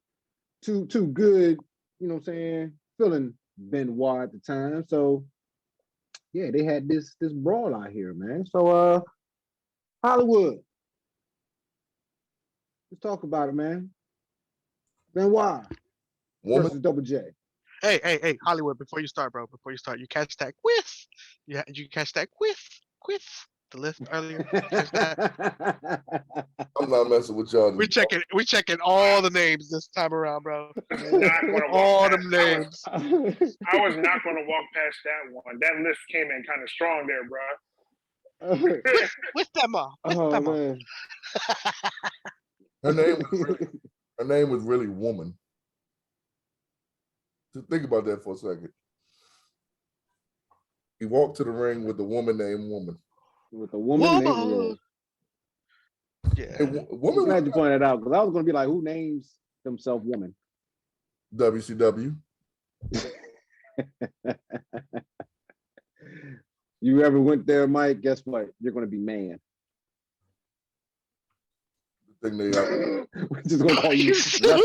too good, you know what I'm saying, feeling Benoit at the time. So yeah, they had this brawl out here, man. So Hollywood. Let's talk about it, man. Benoit versus Double J. Hey, Hollywood, before you start, you catch that quiff. Yeah, did you catch that quiff? The list earlier. Catch that? I'm not messing with y'all. We checking all the names this time around, bro. All them names. I was not going to walk past that one. That list came in kind of strong there, bro. With them up. Man. Her name was really Woman. Just think about that for a second. He walked to the ring with a woman named Woman. With a woman named Yeah. I'm glad you pointed that out because I was going to be like, who names themselves Woman? WCW. You ever went there, Mike? Guess what? You're going to be man. The thing they are. We're just going to call you wrestler.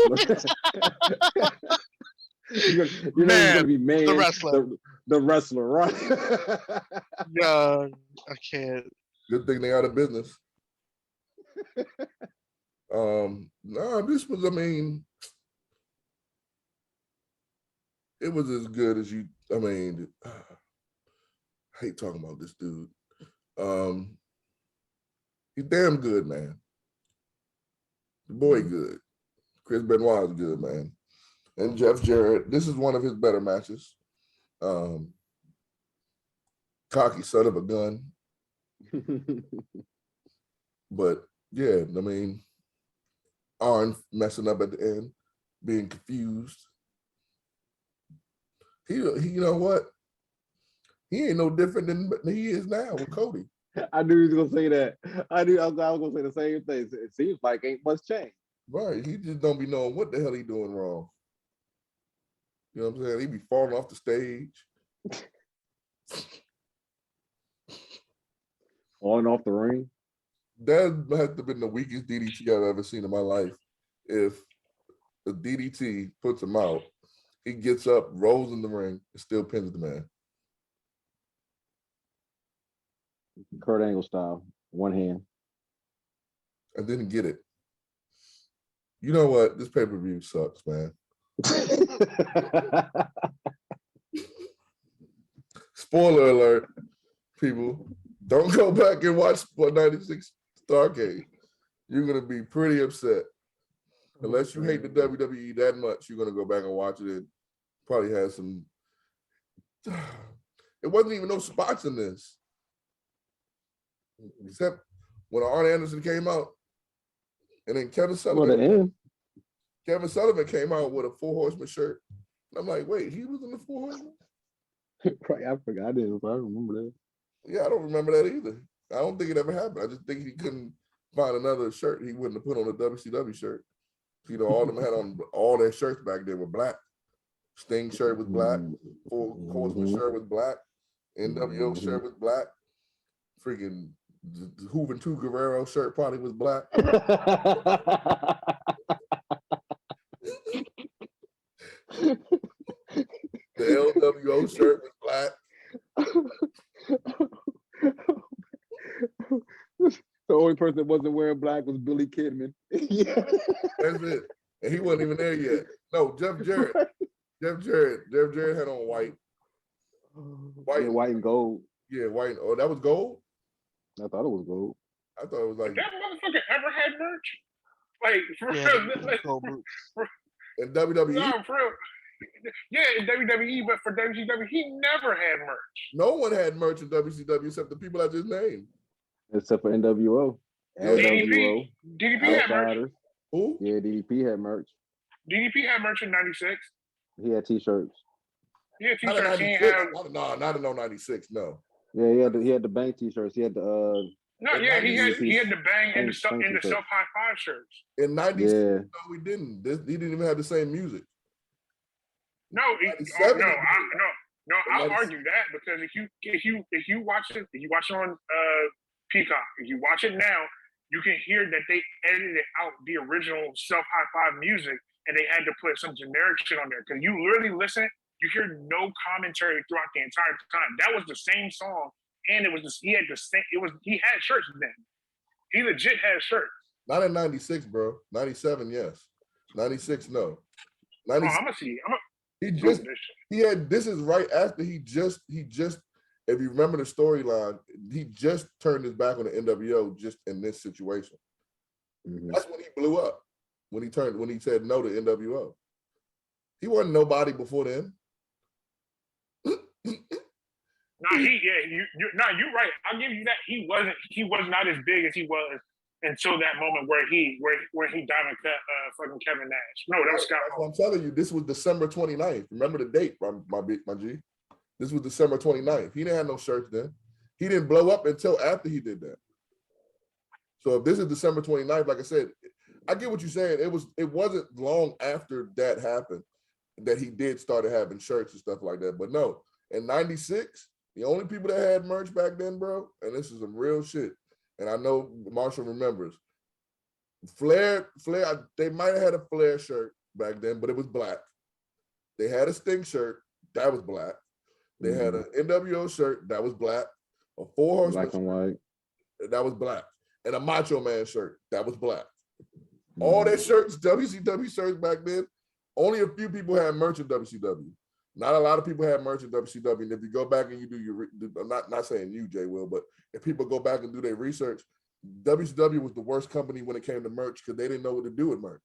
You're not going to be man. The wrestler. The wrestler, right? No, I can't. Good thing they out of business. This was, I mean, it was as good as I hate talking about this dude. He's damn good, man. The boy good. Chris Benoit is good, man. And Jeff Jarrett, this is one of his better matches. Cocky son of a gun. But yeah, I mean, Arn messing up at the end, being confused. He you know what? He ain't no different than he is now with Cody. I knew he was gonna say that. I was gonna say the same thing. It seems like ain't much change. Right. He just don't be knowing what the hell he doing wrong. You know what I'm saying? He be falling off the stage. Falling off the ring. That has to have been the weakest DDT I've ever seen in my life. If the DDT puts him out, he gets up, rolls in the ring, and still pins the man. Kurt Angle style, one hand. I didn't get it. You know what? This pay-per-view sucks, man. Spoiler alert, people. Don't go back and watch 96 Starrcade. You're going to be pretty upset. Unless you hate the WWE that much, you're going to go back and watch it. It probably has some... It wasn't even no spots in this. Except when Arn Anderson came out. And then Kevin Sullivan came out with a Four Horseman shirt. I'm like, wait, he was in the Four Horsemen? Right, I forgot it. I remember that. Yeah, I don't remember that either. I don't think it ever happened. I just think he couldn't find another shirt he wouldn't have put on a WCW shirt. You know, all of them had on all their shirts back then were black. Sting shirt was black. Four Horseman shirt was black. NWO shirt was black. Freaking Juventud Guerrero shirt probably was black. The LWO shirt was black. The only person that wasn't wearing black was Billy Kidman. Yeah. That's it. And he wasn't even there yet. No, Jeff Jarrett. Jeff Jarrett had on white. White and gold. Yeah, white. Oh, that was gold? I thought it was gold. I thought it was like... That motherfucker ever had merch? Like, for real. In WWE? No, for real. Yeah, in WWE, but for WCW, he never had merch. No one had merch in WCW except the people I just named. Except for NWO. LWO. DDP had merch. Who? Yeah, DDP had merch. DDP had merch in 96. He had t-shirts. Yeah, Not in t-shirts. 96. No, not in 96, no. Yeah, he had the bank t-shirts. He had the No, yeah, he had the bang and the self high five shirts. In 96, yeah. no, we didn't. He didn't even have the same music. No, I'll argue that because if you watch it on Peacock, if you watch it now, you can hear that they edited out the original self high five music and they had to put some generic shit on there because you literally listen, you hear no commentary throughout the entire time. That was the same song, and he had shirts then. He legit had shirts. Not in 96, bro. 97, yes. 96, no. 96, I'm gonna see. This is right after he just, if you remember the storyline, he just turned his back on the NWO just in this situation. Mm-hmm. That's when he blew up. When he said no to NWO. He wasn't nobody before then. You're right. I'll give you that. He was not as big as he was until that moment where he diamond cut fucking Kevin Nash. No, that was Scott. I'm telling you, this was December 29th. Remember the date, my G. This was December 29th. He didn't have no shirts then. He didn't blow up until after he did that. So if this is December 29th, like I said, I get what you're saying. It wasn't long after that happened that he did started having shirts and stuff like that. But no, in 96, the only people that had merch back then, bro, and this is some real shit, and I know Marshall remembers, Flair, they might have had a Flair shirt back then, but it was black. They had a Sting shirt, that was black. They had an NWO shirt, that was black. A Four Horsemen black and white, that was black. And a Macho Man shirt, that was black. All their shirts, WCW shirts back then, only a few people had merch in WCW. Not a lot of people had merch in WCW. And if you go back and you do your, I'm not saying you, Jay Will, but if people go back and do their research, WCW was the worst company when it came to merch because they didn't know what to do with merch.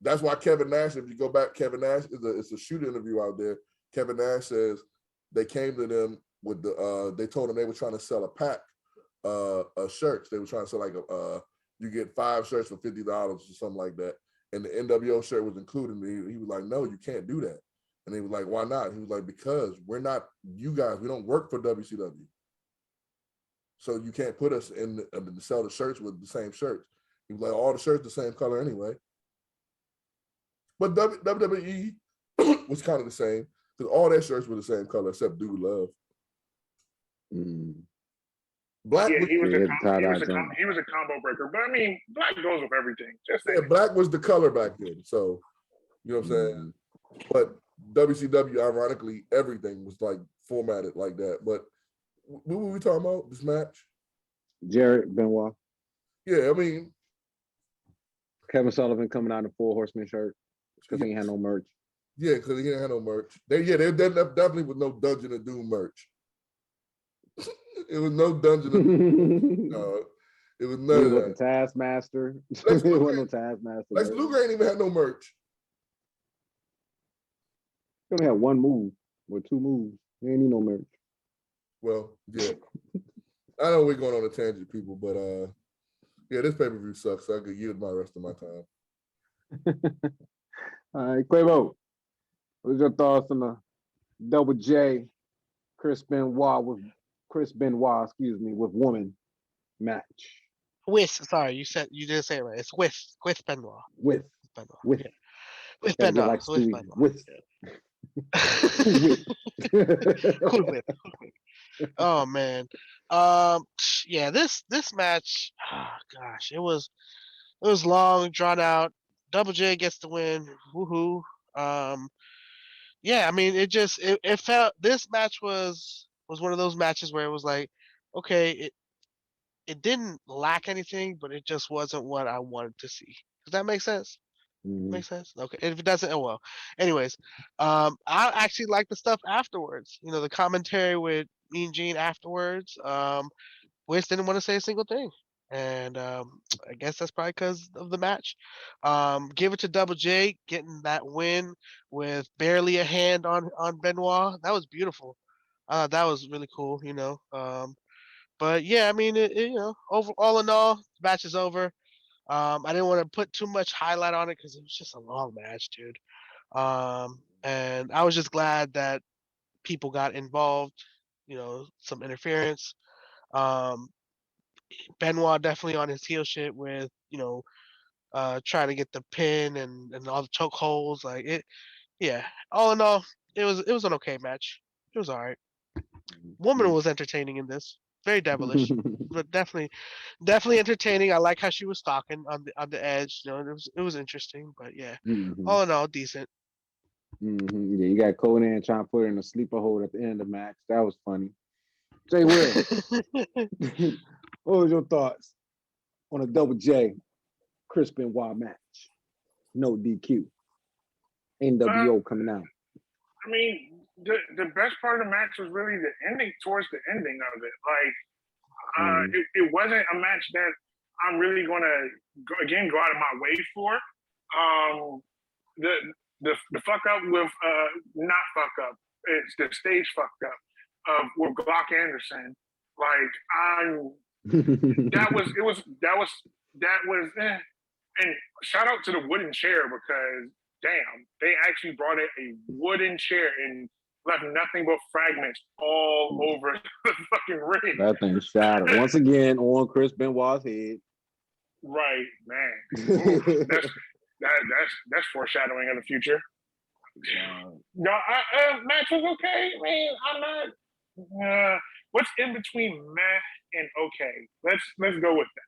That's why Kevin Nash, if you go back, Kevin Nash, it's a shoot interview out there. Kevin Nash says they came to them with they told them they were trying to sell a pack of shirts. They were trying to sell like you get 5 shirts for $50 or something like that. And the NWO shirt was included. He was like, no, you can't do that. And he was like, why not? He was like, because we're not, you guys, we don't work for WCW. So you can't put us in to sell the shirts with the same shirts. He was like, all the shirts the same color anyway. But WWE was kind of the same because all their shirts were the same color except Dude Love. Black he was a combo breaker. But I mean, black goes with everything. Black was the color back then. So, you know what I'm saying? But WCW, ironically, everything was like formatted like that. But what were we talking about? This match? Jarrett Benoit. Yeah, I mean, Kevin Sullivan coming out in a 4 Horseman shirt because he ain't had no merch. Yeah, because he didn't have no merch. There definitely was no Dungeon of Doom merch. It was no Dungeon of Doom. It was none of that. Taskmaster. Lex It Luger, wasn't no Taskmaster. Lex Luger ain't even had no merch. He only had 1 move or 2 moves. He ain't need no merch. Well, yeah. I know we're going on a tangent, people, but yeah, this pay-per-view sucks, so I could yield my rest of my time. All right, Quavo, what's your thoughts on the Double J Chris Benoit, with woman match? Sorry, you didn't say it right. It's with Benoit. With Benoit. with Yeah. With Benoit. like with Stewie, Benoit. with. Cool whip. Oh man. Yeah, this match, oh gosh, it was long, drawn out. Double J gets the win. Woohoo. Yeah, I mean, it felt, this match was one of those matches where it was like, okay, it didn't lack anything, but it just wasn't what I wanted to see. Does that make sense? Makes sense. Okay. If it doesn't, oh well. Anyways, I actually like the stuff afterwards. You know, the commentary with Mean Gene afterwards. Wish didn't want to say a single thing, and I guess that's probably because of the match. Give it to Double J getting that win with barely a hand on Benoit. That was beautiful. That was really cool. You know. But yeah, I mean, all in all, the match is over. I didn't want to put too much highlight on it because it was just a long match, dude. And I was just glad that people got involved, you know, some interference. Benoit definitely on his heel shit with, you know, trying to get the pin and all the choke holds. Like it, yeah. All in all, it was an okay match. It was all right. Woman was entertaining in this. Very devilish, but definitely entertaining. I like how she was talking on the edge. You know, it was interesting, but yeah, all in all, decent. Yeah, you got Conan trying to put her in a sleeper hold at the end of the match. That was funny. Jay Will, what was your thoughts on a Double J Chris Benoit match? No DQ. NWO coming out. I mean, the best part of the match was really the ending, towards the ending of it. Like, it wasn't a match that I'm really going to, go out of my way for. The fuck up with, not fuck up, it's the stage fucked up with Glock Anderson. Like, that was, and shout out to the wooden chair because, damn, they actually brought in a wooden chair and left nothing but fragments all over the fucking ring. That thing shattered once again on Chris Benoit's head. Right, man. Ooh, that's foreshadowing of the future. No, match was okay. I mean, I'm not. What's in between meh and okay? Let's go with that.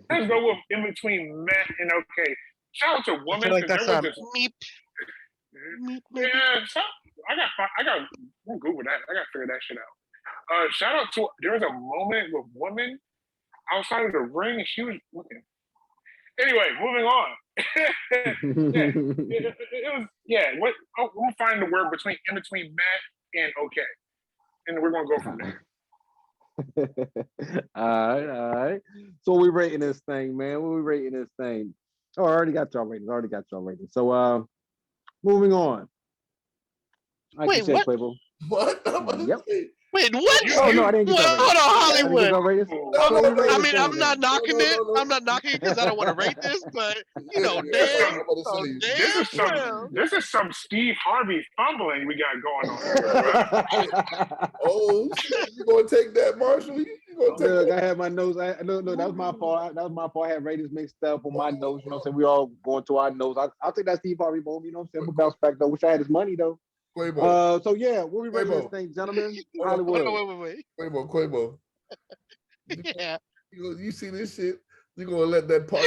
Let's go with in between meh and okay. Shout out to women. I feel like that's meep. Yeah, I'm good with that. I gotta figure that shit out. Shout out to, there was a moment with women outside of the ring and she was looking. Anyway, moving on. We'll find the word in between meh and okay. And we're gonna go from there. All right. So we rating this thing, man. What we rating this thing? Oh, I already got y'all ratings. So moving on. Wait, what? Quavo. What? Yep. Wait, what? Oh no, I didn't get that. Hold on, Hollywood. No. I mean, I'm not knocking it. I'm not knocking it because I don't want to rate this, but you know, this is some Steve Harvey fumbling we got going on. Oh, you gonna take that, Marshall? You gonna take Look, I had my notes. No, that was my fault. That was my fault. I had ratings mixed up on my notes. You know what I'm saying? We all going to our notes. I'll take that Steve Harvey moment. You know what I'm saying? We'll bounce back though. Wish I had his money though. Quavo. So yeah, what we rating this thing, gentlemen? Hollywood. Wait. Quavo. Yeah. You see this shit? You gonna let that part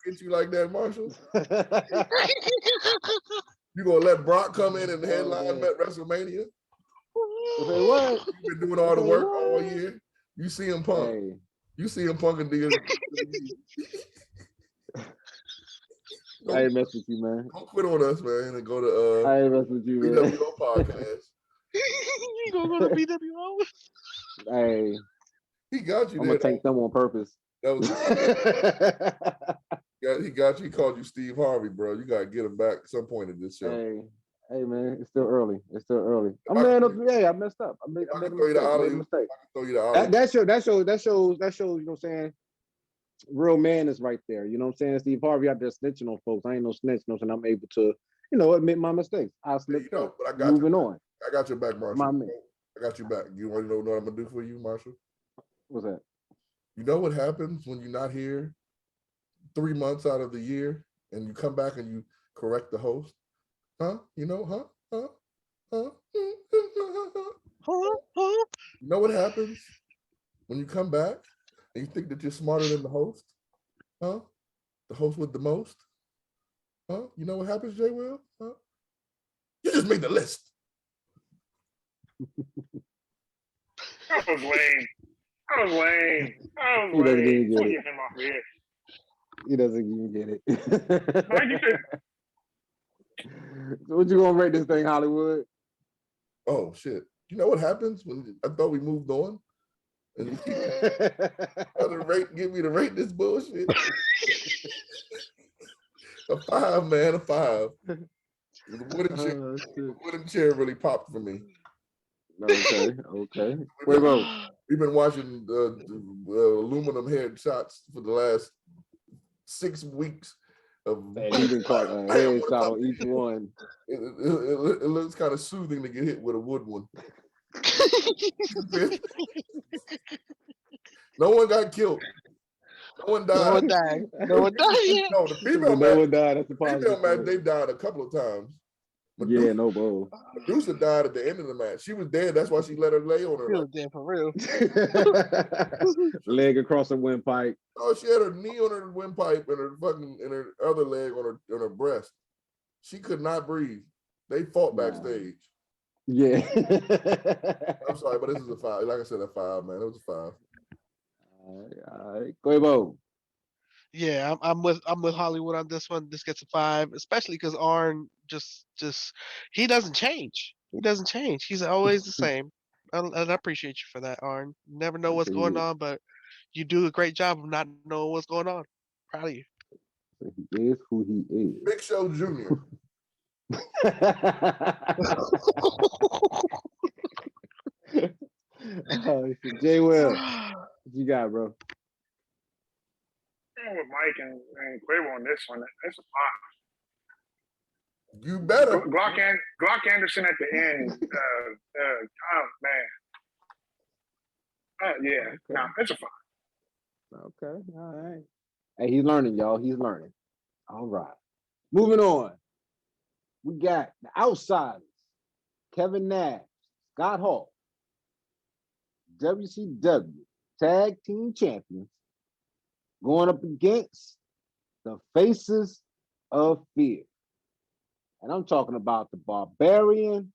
get you like that, Marshall? You gonna let Brock come in and headline at WrestleMania? What? You've been doing all the work all year. You see him punk. Hey. You see him punking the I ain't mess with you, man. Don't quit on us, man, and go to I ain't mess with you, man. BWO podcast. You gonna go to BWO? Hey, He got you I'm there. gonna take them on purpose. That was he got you. He called you Steve Harvey, bro. You gotta get him back at some point in this show. Hey, man, it's still early. It's still early. I'm man up. Yeah, I messed up. I made a mistake. I can throw you the alley. That shows. You know what I'm saying? Real man is right there. You know what I'm saying? Steve Harvey out there snitching on folks. I ain't no snitch. No, and I'm able to, admit my mistakes. I slipped up. But I got Moving on. I got your back, Marshall. My man. I got your back. You want to know what I'm gonna do for you, Marshall? What's that? You know what happens when you're not here 3 months out of the year and you come back and you correct the host? Huh? You know, huh? You know what happens when you come back and you think that you're smarter than the host? Huh? The host with the most? Huh? You know what happens, Jay Will? Huh? You just made the list. That was lame. Don't get him off here. He doesn't even get it. Like you said, So what you gonna rate this thing, Hollywood? Oh shit! You know what happens when I thought we moved on, and you keep give me the rate this bullshit. A 5, man, a 5. The wooden chair really popped for me. Okay. Wait, bro. We've been watching the aluminum head shots for the last 6 weeks. He's been caught a head shot on each one. It looks kind of soothing to get hit with a wood one. No one got killed. No one died. No one died. No, the female one died. That's the female match, they died a couple of times. Medusa, no bro. Medusa died at the end of the match. She was dead. That's why she let her lay on her. She was dead for real. Leg across the windpipe. Oh, she had her knee on her windpipe and her other leg on her breast. She could not breathe. They fought backstage. Yeah. I'm sorry, but this is a 5. Like I said, a 5, man. It was a 5. All right. Quavo. Yeah, I'm with Hollywood on this one. This gets a 5, especially because Arn just he doesn't change. He's always the same. And I appreciate you for that, Arn. You never know what's going on, but you do a great job of not knowing what's going on. Proud of you. He is who he is. Big Show Jr. Jay Will, what you got, bro? I'm with Mike and Quavo on this one. That's a 5. You better. Glock Anderson at the end. Oh man. Yeah. Okay. No, it's a 5. Okay. All right. Hey, he's learning, y'all. He's learning. All right. Moving on. We got the Outsiders, Kevin Nash, Scott Hall, WCW Tag Team Champions, going up against the Faces of Fear. And I'm talking about the Barbarian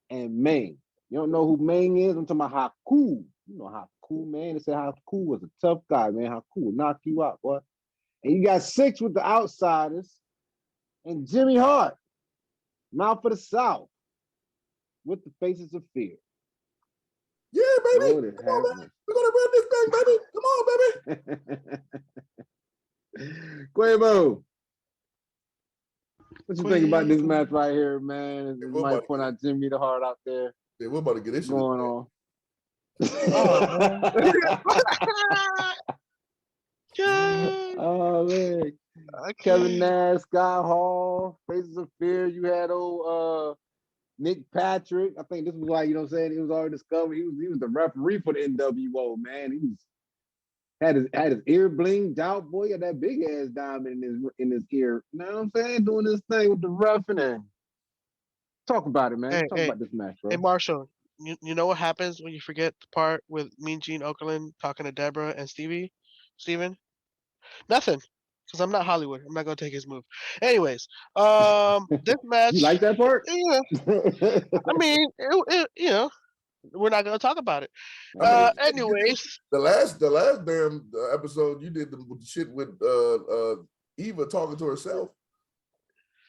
and Meng. You don't know who Meng is? I'm talking about Haku. You know Haku, man. They said Haku was a tough guy, man. Haku will knock you out, boy. And you got 6 with the Outsiders and Jimmy Hart, Mouth for the South, with the Faces of Fear. Yeah, baby. Come on, man. We're gonna run this thing, baby. Come on, baby. Quavo, what you think about this match right here, man? You might point out Jimmy the Hart out there. Yeah, we're about to get this going on. Oh man. Kevin Nash, Scott Hall, Faces of Fear. You had old Nick Patrick. I think this was like, you know what I'm saying? He was already discovered. He was the referee for the NWO, man. He was had his ear blinged out, boy. He had that big ass diamond in his ear. You know what I'm saying? Doing this thing with the reffing and talk about it, man. Talk about this match, bro. Hey Marshall, you know what happens when you forget the part with Mean Gene Okerlund talking to Deborah and Steven? Nothing. Because I'm not Hollywood. I'm not gonna take his move. Anyways, this match. You like that part? Yeah. I mean, you know, we're not gonna talk about it. Anyways, the last damn episode you did the shit with Eva talking to herself.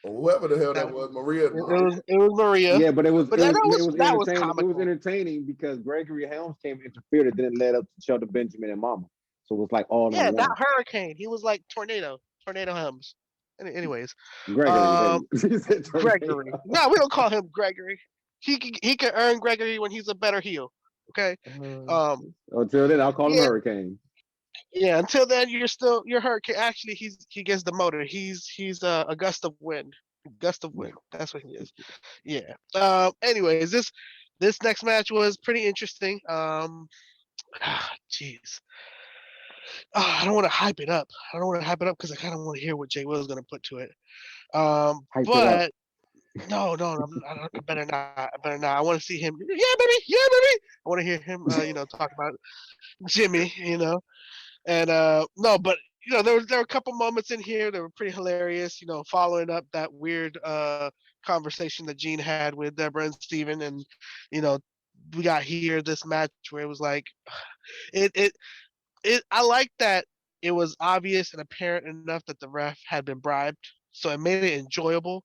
whoever the hell that That- was, Maria. It was Maria. Yeah, but it was But that was entertaining. It comical. was entertaining because Gregory Helms came and interfered, and then it led up to Shelton Benjamin and Mama. So it was like all Yeah, in that one. hurricane. He was like tornado Helms. Anyways, Gregory. He said tornado. Gregory. No, we don't call him Gregory. He can earn Gregory when he's a better heel. Okay. Until then, I'll call him yeah. Hurricane. Yeah. Until then, you're hurricane. Actually, he gets the motor. He's a gust of wind. Gust of wind. That's what he is. Yeah. Anyways, this next match was pretty interesting. Jeez. I don't want to hype it up. Because I kind of want to hear what Jay Will's gonna put to it. Hype it But no, I better not. I want to see him. Yeah, baby. I want to hear him. Talk about Jimmy. And no, but there were a couple moments in here that were pretty hilarious. Following up that weird conversation that Gene had with Deborah and Steven, and we got here this match where it was like I like that it was obvious and apparent enough that the ref had been bribed, so it made it enjoyable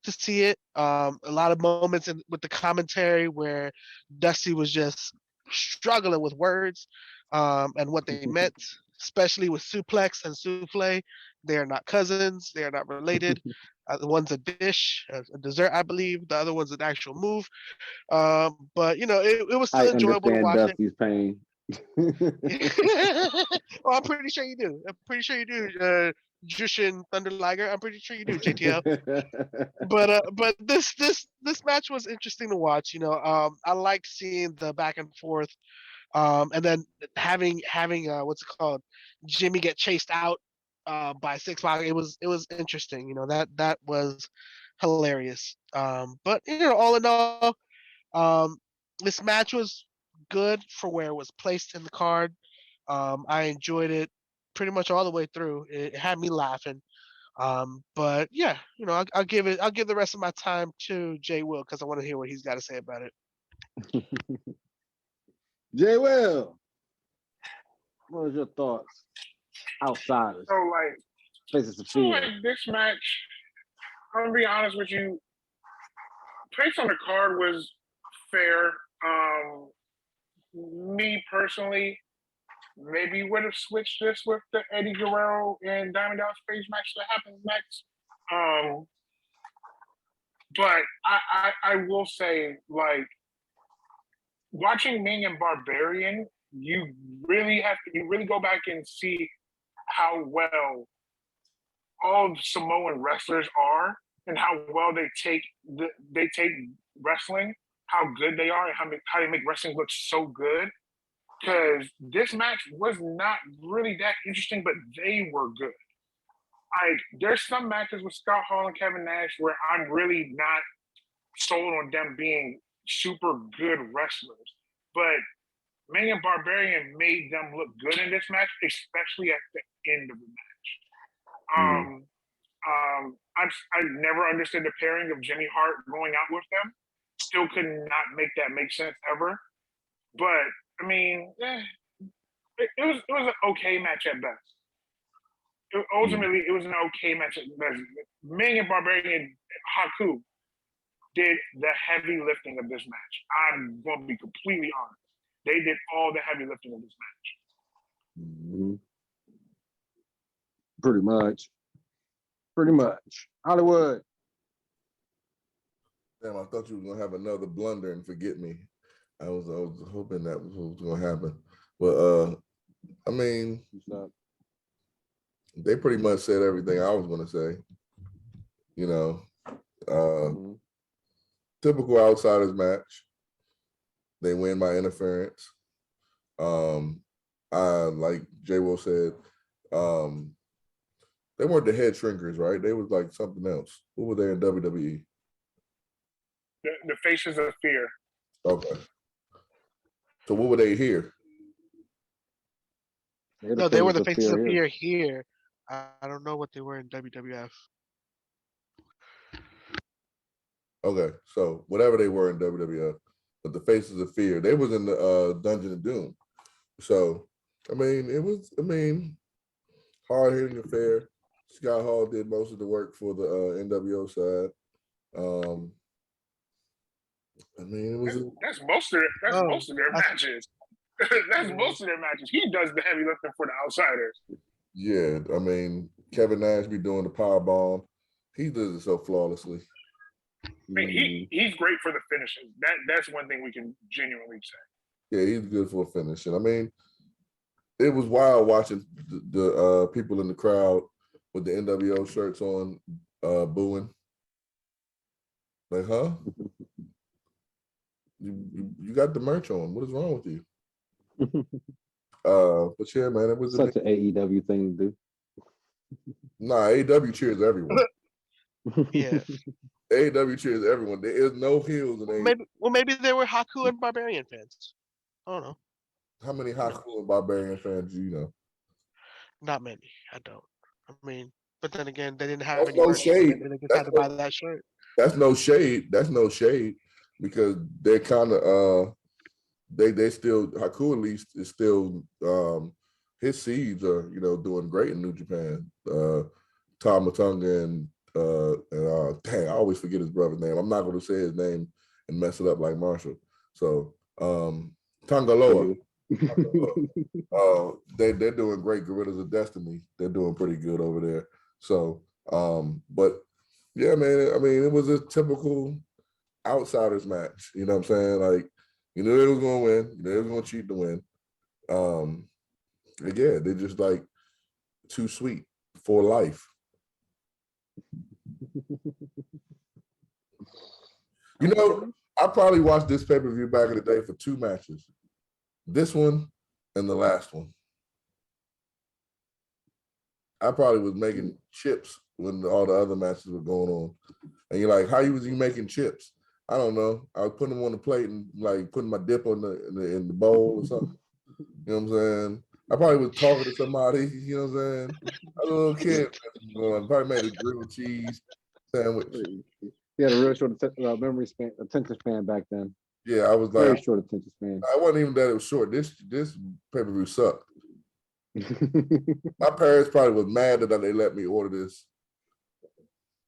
to see it. A lot of moments with the commentary where Dusty was just struggling with words and what they meant, especially with suplex and souffle. They are not cousins. They are not related. The one's a dish, a dessert, I believe. The other one's an actual move. But it was still enjoyable to watch Dusty's pain. Well, I'm pretty sure you do. Jushin Thunder Liger. I'm pretty sure you do, JTL. But this match was interesting to watch. I liked seeing the back and forth, and then having what's it called, Jimmy get chased out by 6 Pac. It was interesting. That was hilarious. But all in all, this match was good for where it was placed in the card. I enjoyed it pretty much all the way through. It had me laughing. But yeah, I'll give the rest of my time to Jay Will because I want to hear what he's got to say about it. Jay Will, what was your thoughts? Outsiders. So like, Faces of fear. this match, I'm gonna be honest with you. Place on the card was fair. Me personally, maybe would have switched this with the Eddie Guerrero and Diamond Dallas Page match that happens next. But I will say, like, watching Ming and Barbarian, you really go back and see how well all Samoan wrestlers are and how well they take wrestling, how good they are, and how they make wrestling look so good. Because this match was not really that interesting, but they were good. Like, there's some matches with Scott Hall and Kevin Nash where I'm really not sold on them being super good wrestlers. But Ming and Barbarian made them look good in this match, especially at the end of the match. I've never understood the pairing of Jimmy Hart going out with them. Still could not make that make sense ever. But I mean, it was an okay match at best. Ultimately, it was an okay match at best. Ming and Barbarian and Haku did the heavy lifting of this match. I'm going to be completely honest. They did all the heavy lifting of this match. Mm-hmm. Pretty much. Hollywood. Damn, I thought you were gonna have another blunder and forget me. I was hoping that was what was gonna happen. But I mean, they pretty much said everything I was gonna say. Typical outsiders match. They win by interference. Like Jay Will said, they weren't the head shrinkers, right? They was like something else. Who were they in WWE? The Faces of Fear. Okay. So what were they here? No, they were the Faces of Fear here. I don't know what they were in WWF. Okay, so whatever they were in WWF, but the Faces of Fear, they was in the Dungeon of Doom. So, it was hard-hitting affair, Scott Hall did most of the work for the NWO side. I mean, it was that's most of their I- matches. That's most of their matches. He does the heavy lifting for the outsiders. yeah. I mean, Kevin Nash be doing the power bomb. He does it so flawlessly. I mean, he's great for the finishes. That's one thing we can genuinely say. Yeah, he's good for a finish. And I mean, it was wild watching the people in the crowd with the NWO shirts on, booing. Like, huh? You got the merch on. What is wrong with you? But yeah, man, it was Such an AEW thing to do. Nah, AEW cheers everyone. Yeah. AEW cheers everyone. There is no heels in AEW. Maybe there were Haku and Barbarian fans. I don't know. How many Haku and Barbarian fans do you know? Not many. I don't. I mean, but then again, they didn't have That's any no merch. shade. They just had to buy that shirt. That's no shade. That's no shade because they're kind of they still Haku at least is still his seeds are doing great in New Japan. Tom Matunga and dang, I always forget his brother's name. I'm not going to say his name and mess it up like Marshall. So Tangaloa. They're doing great. Gorillas of Destiny, they're doing pretty good over there. So but yeah, man, I mean, it was a typical outsiders match. You know what I'm saying? Like, they was gonna win, they was gonna cheat to win. Yeah, they're just like too sweet for life. I probably watched this pay-per-view back in the day for 2 matches. This one and the last one. I probably was making chips when all the other matches were going on. And you're like, how was you making chips? I don't know. I was putting them on the plate and like putting my dip on in the bowl or something. You know what I'm saying? I probably was talking to somebody, you know what I'm saying? I was a little kid. I probably made a grilled cheese sandwich. He had a real short memory span, attention span back then. Yeah, I was like, very short attention span. I wasn't even that it was short. This pay-per-view sucked. My parents probably was mad that they let me order this.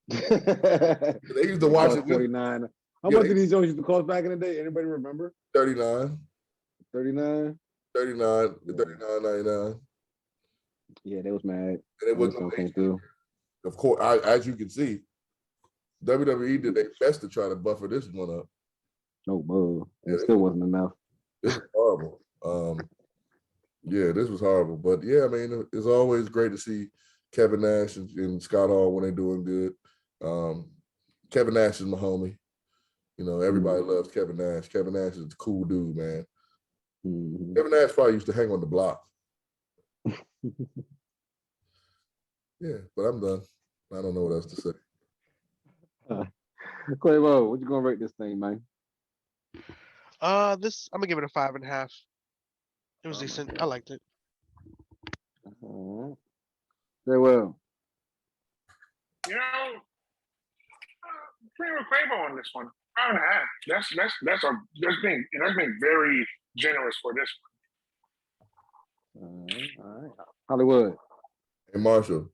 They used to watch it. 49. How much did these Jones used to cost back in the day? Anybody remember? 39. 39. 39.99. Yeah, they was mad. And it wasn't came through. Of course, as you can see, WWE did their best to try to buffer this one up. No, boo. It still wasn't enough. This was horrible. Yeah, this was horrible. But yeah, I mean, it's always great to see Kevin Nash and Scott Hall when they're doing good. Kevin Nash is my homie. Everybody loves Kevin Nash. Kevin Nash is a cool dude, man. Mm-hmm. Kevin Nash probably used to hang on the block. Yeah, but I'm done. I don't know what else to say. Quavo, what you gonna rate this thing, man? I'm gonna give it a 5.5. It was decent. I liked it. Very well. Agree with Quavo on this one. 5.5. That's being very generous for this one. All right. Hollywood. Hey, Marshall.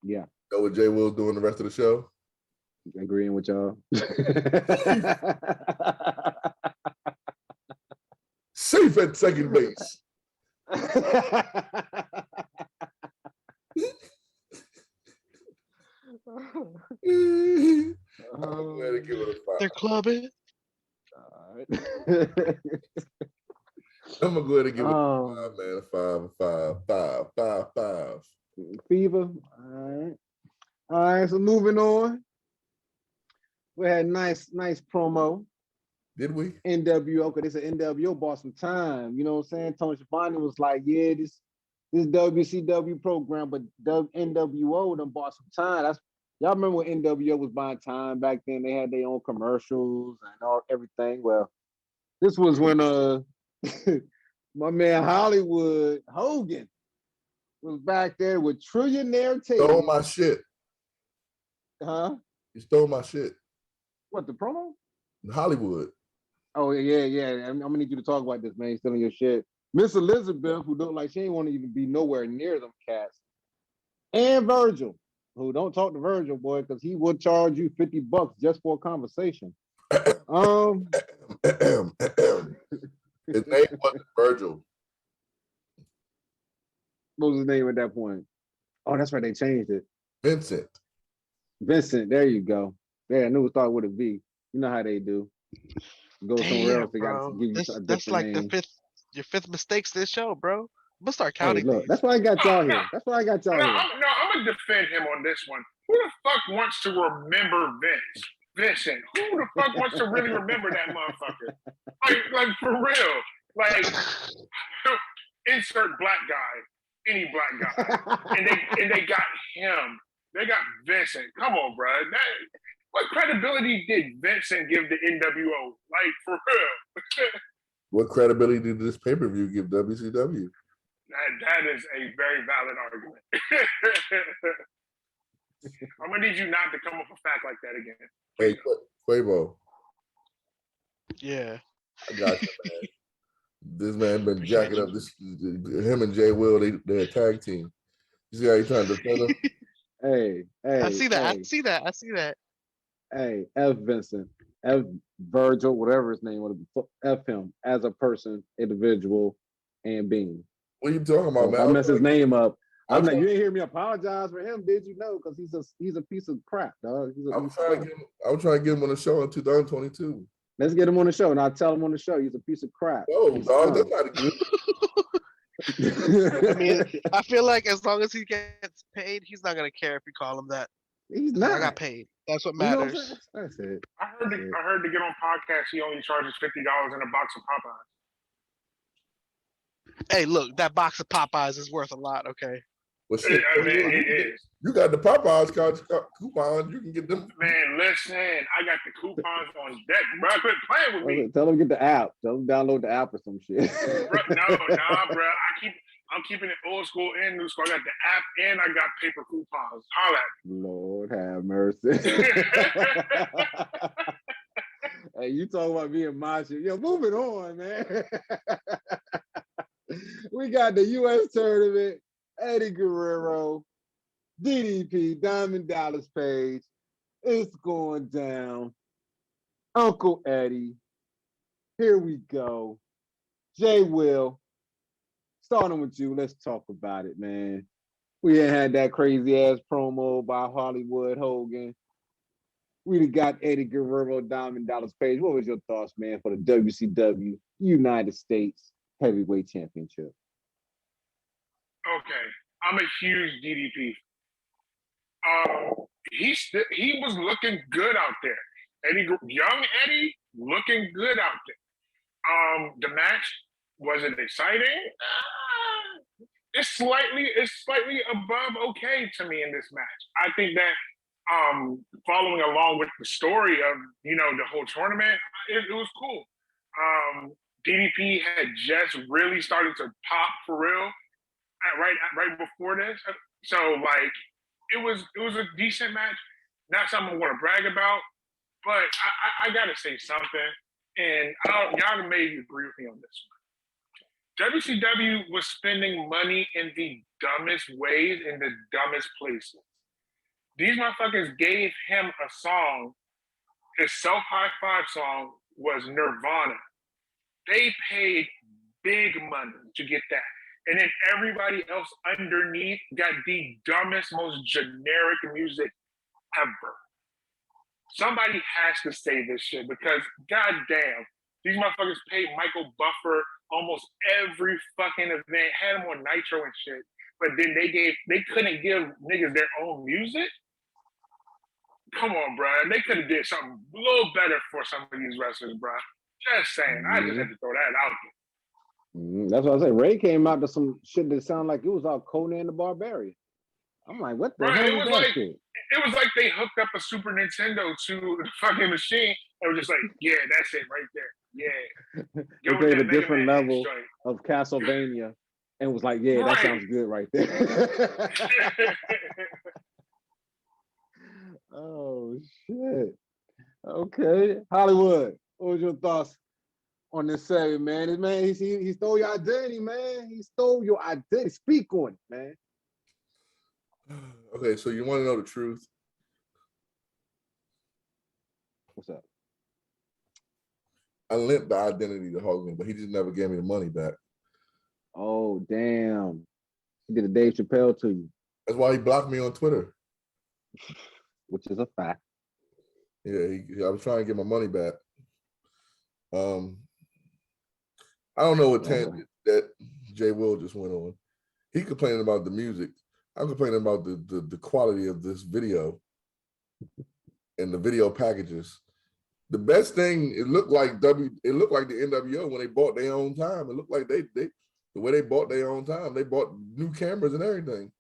Yeah. Know what Jay Will's doing the rest of the show? Agreeing with y'all. Safe at second base. I'm going to give it a 5. They're clubbing. All right. I'm gonna go ahead and give it a 5, man. A 5. Fever. All right. So moving on. We had nice promo. Did we? NWO, because they said NWO bought some time. You know what I'm saying? Tony Schiavone was like, yeah, this WCW program, but NWO done bought some time. Y'all remember when NWO was buying time back then? They had their own commercials and everything. Well, this was when my man Hollywood Hogan was back there with Trillionaire Tape. Stole my shit. Huh? You stole my shit. What, the promo? Hollywood. Oh, yeah. I'm gonna need you to talk about this, man. You're stealing your shit. Miss Elizabeth, who looked like she ain't want to even be nowhere near them cats. And Virgil. who don't talk to Virgil, boy, because he will charge you $50 just for a conversation. His name wasn't Virgil. What was his name at that point? Oh, that's right, they changed it. Vincent. There you go. Yeah, I knew it started with a V. You know how they do. Go somewhere else, they got to give you a That's different like name. your fifth mistakes this show, bro. I'm gonna start Hey, counting look, these. that's why I got y'all here. No, That's why I got y'all here. I'm gonna defend him on this one. Who the fuck wants to remember Vincent? Who the fuck wants to really remember that motherfucker? Like for real. Like insert black guy, any black guy, and they got him. They got Vincent. Come on, bro. What credibility did Vincent give the NWO? Like for real. What credibility did this pay-per-view give WCW? That is a very valid argument. I'm gonna need you not to come up with a fact like that again. Hey, Quavo, Yeah. I got you, man. This man been jacking up this. Him and Jay Will, they're a tag team. You see how he trying to defend him? Hey, I see that. Hey, I see that. I see that. hey, F Vincent, F Virgil, whatever his name was, F him as a person, individual, and being. What are you talking about, So if man? I mess his name up. I'm like, trying- you didn't hear me apologize for him, did you? No, because he's a piece of crap, dog. I'm trying to get him on the show in 2022. Let's get him on the show, and I'll tell him on the show he's a piece of crap. No, dog, that's not good. I mean, I feel like as long as he gets paid, he's not gonna care if you call him that. he's I not. got paid. That's what You know what I'm matters. saying? That's it. I heard to get on podcast, he only charges $50 in a box of Popeyes. Hey, look, that box of Popeyes is worth a lot. Okay. Well, shit, I mean, it is. you got the Popeyes coupon. You can get them. Man, listen, I got the coupons on deck, bro. Quit playing with me. Tell him to get the app. Tell him to download the app or some shit. Bro, bro. I'm keeping it old school and new school. I got the app and I got paper coupons. Holla Lord have mercy. Hey, you talking about being macho. Yo, moving on, man. We got the U.S. tournament, Eddie Guerrero, DDP, Diamond Dallas Page. It's going down. Uncle Eddie. Here we go. Jay Will. Starting with you, let's talk about it, man. We ain't had that crazy ass promo by Hollywood Hogan. We got Eddie Guerrero, Diamond Dallas Page. What was your thoughts, man, for the WCW United States Heavyweight Championship? Okay, I'm a huge DDP. He was looking good out there. Young Eddie looking good out there. The match, was it exciting? It's slightly above okay to me in this match. I think that following along with the story of the whole tournament, it was cool. DDP had just really started to pop for real right before this, so like it was a decent match. Not something I want to brag about, but I gotta say something, and y'all may agree with me on this one. WCW was spending money in the dumbest ways, in the dumbest places. These motherfuckers gave him a song. His self-high five song was Nirvana. They paid big money to get that. And then everybody else underneath got the dumbest, most generic music ever. Somebody has to say this shit because goddamn, these motherfuckers paid Michael Buffer almost every fucking event, had him on Nitro and shit. But then they couldn't give niggas their own music. Come on, bro. They could have did something a little better for some of these wrestlers, bro. Just saying. I just had to throw that out there. That's what I say. Ray came out to some shit that sounded like it was all Conan the Barbarian. I'm like, what the hell It was was that like shit? it was like they hooked up a Super Nintendo to the fucking machine and was just like, yeah, that's it right there. Yeah. They played a different level of Castlevania and was like, yeah, that sounds good right there. Oh shit. Okay. Hollywood, what was your thoughts on this segment, man? This man, he stole your identity, man. He stole your identity. Speak on it, man. Okay, so you want to know the truth? What's up? I lent the identity to Hogan, but he just never gave me the money back. Oh, damn. He did a Dave Chappelle to you, That's why he blocked me on Twitter. which is a fact. Yeah, I was trying to get my money back. I don't know what tangent that Jay Will just went on. He complaining about the music. I'm complaining about the quality of this video and the video packages. The best thing, it looked like the NWO when they bought their own time. It looked like they the way they bought their own time. They bought new cameras and everything.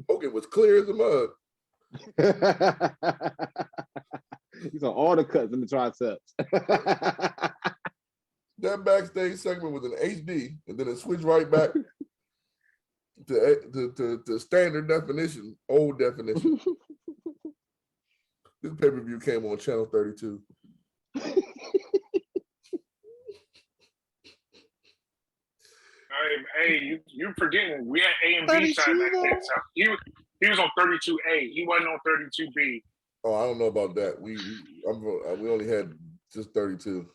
Hogan was clear as a mug. He's on all the cuts in the triceps. That backstage segment was in HD, and then it switched right back to standard definition, old definition. This pay-per-view came on channel 32. Hey, you forgetting we had A and B side back then. So he was on 32A. He wasn't on 32B. Oh, I don't know about that. We only had just 32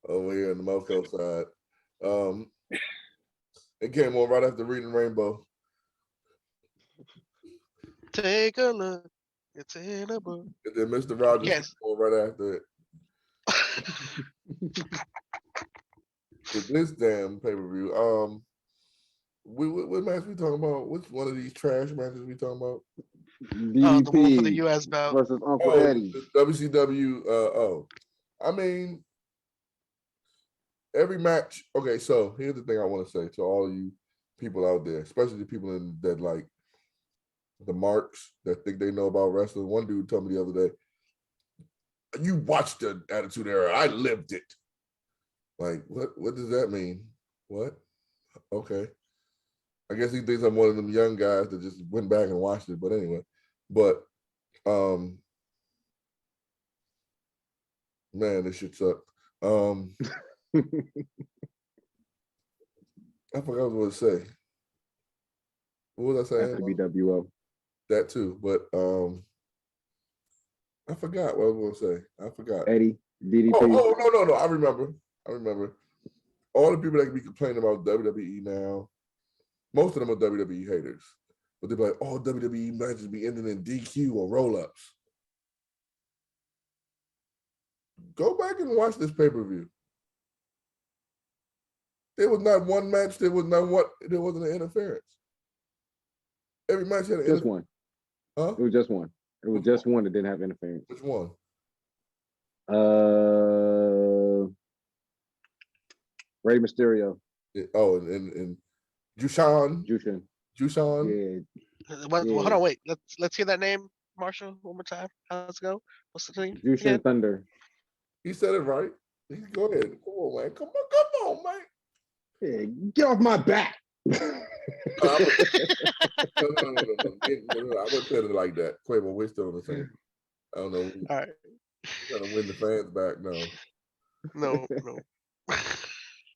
over here on the Moco side. It came on right after Reading Rainbow. Take a look. It's in a book. And then Mr. Rogers Yes. came on right after it. With this damn pay-per-view. What match we talking about? Which one of these trash matches we talking about? The one for the US belt. versus Uncle Eddie. WCW. I mean, every match. Okay, so here's the thing I want to say to all you people out there, especially the people that like the marks that think they know about wrestling. One dude told me the other day, "You watched the Attitude Era. I lived it." Like, what does that mean? What? Okay. I guess he thinks I'm one of them young guys that just went back and watched it. But anyway, man, this shit sucked. I forgot what I was going to say. What was I saying? After BWO. That too, but I forgot what I was going to say. I forgot. Eddie, DDP. Oh, no. I remember. All the people that can be complaining about WWE now, most of them are WWE haters. But they're like, oh, WWE matches be ending in DQ or roll-ups. Go back and watch this pay-per-view. There was not one match, there wasn't an interference. Every match had an Just one. Huh? It was just one. It was just one that didn't have interference. Which one? Rey Mysterio. And Jushan. Yeah. Hold on, wait. Let's hear that name, Marshall, one more time. How's it go? What's the name? Jushin Thunder. He said it right. Go ahead. Come on, man. Come on, man. Yeah, get off my back. No. I wouldn't say it like that. Quavo, we're still on the same. I don't know. All right. Trying to win the fans back. No.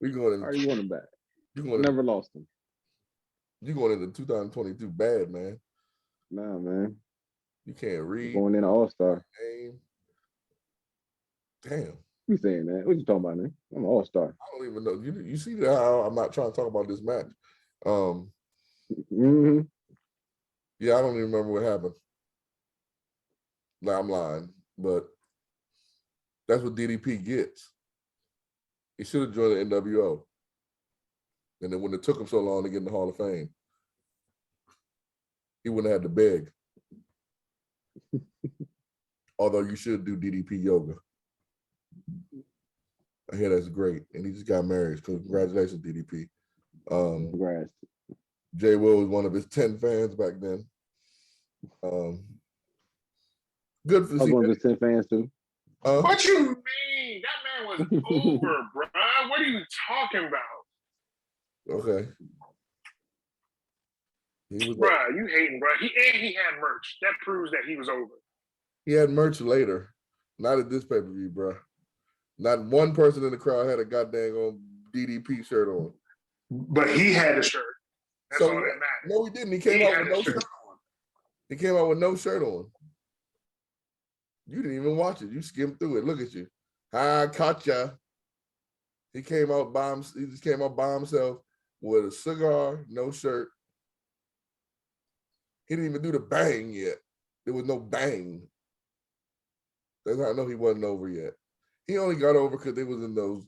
We going in. How you want him back? You going Never lost him. You going into 2022 bad, man. Nah, man. You can't read. Going in All-Star. Game. Damn. You saying that? What you talking about, man? I'm an All-Star. I don't even know. You see how I'm not trying to talk about this match. Yeah, I don't even remember what happened. Nah, I'm lying, but that's what DDP gets. He should have joined the NWO. And then when it took him so long to get in the Hall of Fame, he wouldn't have had to beg. Although you should do DDP yoga. I hear that's great. And he just got married. So congratulations, DDP. Congrats. Jay Will was one of his 10 fans back then. Good for I was one of his 10 fans too. What you mean? That man was over, bro. What are you talking about? Okay. Bruh, you hating, bruh. He had merch. That proves that he was over. He had merch later. Not at this pay-per-view, bro. Not one person in the crowd had a goddamn DDP shirt on. But he had a shirt. That's So all that matters. no, he didn't. He came He out had with no a shirt. shirt on. He came out with no shirt on. You didn't even watch it. You skimmed through it. Look at you. I caught ya. He came out by himself. He just came out by himself with a cigar, no shirt. He didn't even do the bang yet. There was no bang. That's how I know he wasn't over yet. He only got over because they was in those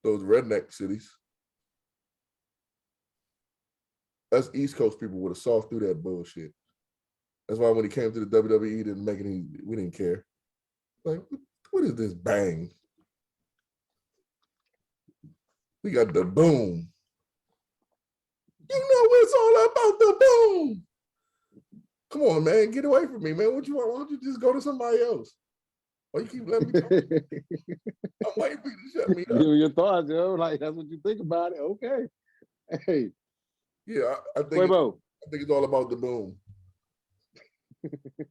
redneck cities. Us East Coast people would have saw through that bullshit. That's why when he came to the WWE, he didn't make any. We didn't care. Like, what is this bang? We got the boom. You know it's all about the boom. Come on, man, get away from me, man. What you want? Why don't you just go to somebody else? Why you keep letting me talk? I'm waiting for you to shut me up. Your thoughts, yo. Like that's what you think about it. Okay. Hey. Yeah, I think Quavo. it's all about the boom.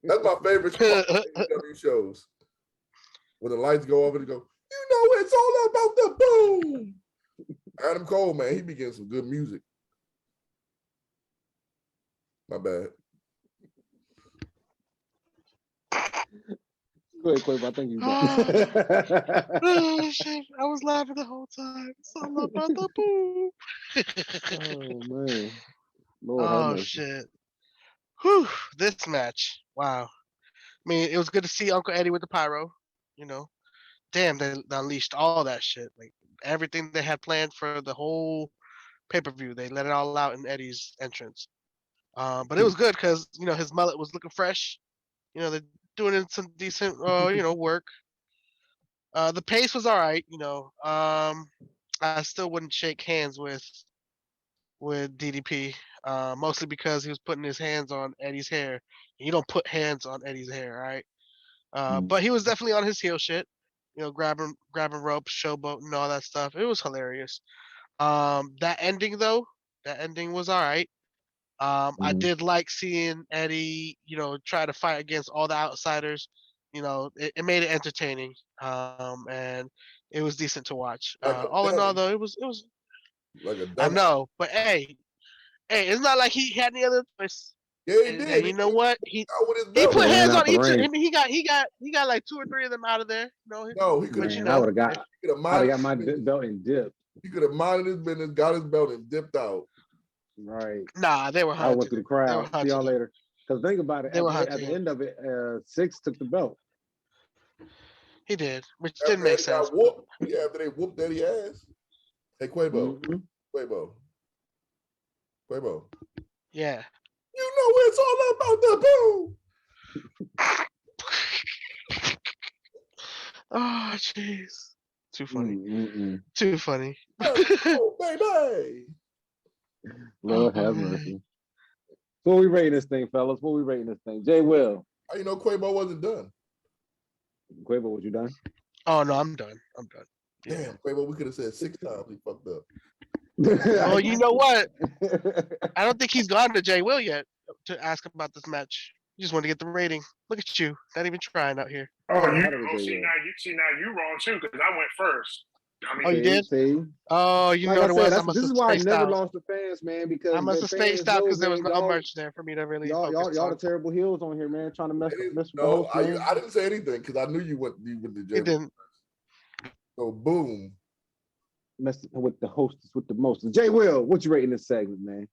That's my favorite part of WWE shows. When the lights go off and they go, you know it's all about the boom. Adam Cole, man, he be getting some good music. My bad. Go ahead, Quavo. I think you got Oh shit! I was laughing the whole time. It's all about the boom. Oh man. Lord have Oh mercy. shit! Whew! This match. Wow. I mean, it was good to see Uncle Eddie with the pyro. You know, damn, they unleashed all that shit. Like everything they had planned for the whole pay-per-view, they let it all out in Eddie's entrance. But it was good because you know his mullet was looking fresh. You know, they're doing in some decent, work. The pace was all right. You know, I still wouldn't shake hands with DDP, mostly because he was putting his hands on Eddie's hair. You don't put hands on Eddie's hair, all right? But he was definitely on his heel shit. You know, grabbing ropes, showboating, and all that stuff. It was hilarious. That ending though, that ending was all right. I did like seeing Eddie, you know, try to fight against all the outsiders. You know, it made it entertaining, and it was decent to watch. Like a All in all, dummy. though, it was. Like a I dummy. know, but hey, it's not like he had any other choice. Yeah, he And did. you know what? He Out with his he belt. put Ran hands out on the each. I ring. mean, he got like 2 or 3 of them out of there. No, he could But have. you Man, I know, would have got. He could have I'd have got minded my his business. belt and dipped. He could have minded his business, got his belt, and dipped out. Right. nah, they were I went through hunting. the They were crowd. See hunting y'all him. later. Because think about it. They were At the hunting him. end of it, Six took the belt. He did, which After didn't make Eddie got sense. whooped, yeah, after they whooped Eddie's ass. Hey, Quavo. Mhm. Quavo. Yeah. You know it's all about the boom. Oh, jeez. Too funny. Mm-mm-mm. Too funny. Oh, baby. Lord Oh, have man. mercy. What we rating this thing, fellas? What we rating this thing? Jay Will. How you know Quavo wasn't done? Quavo, what you done? Oh no, I'm done. Yeah. Damn, Quavo, we could have said 6 times. He fucked up. Oh, you know what? I don't think he's gone to Jay Will yet to ask about this match. You just want to get the rating. Look at you, not even trying out here. Oh, I you thought it was see Jay now you wrong too because I went first. I mean, Oh, you did? See? Oh, you Like know I what it said, was? I must this have is why I spaced never out. lost the fans, man, because I must the have spaced fans out know, because there was man, no y'all, merch there for me to really y'all focus the on. terrible heels on here, man, trying to mess with the No, host, man. I didn't say anything because I knew you went to Jay. He didn't. So boom. Mess with the hostess with the most. Jay Will, what you rating this segment, man?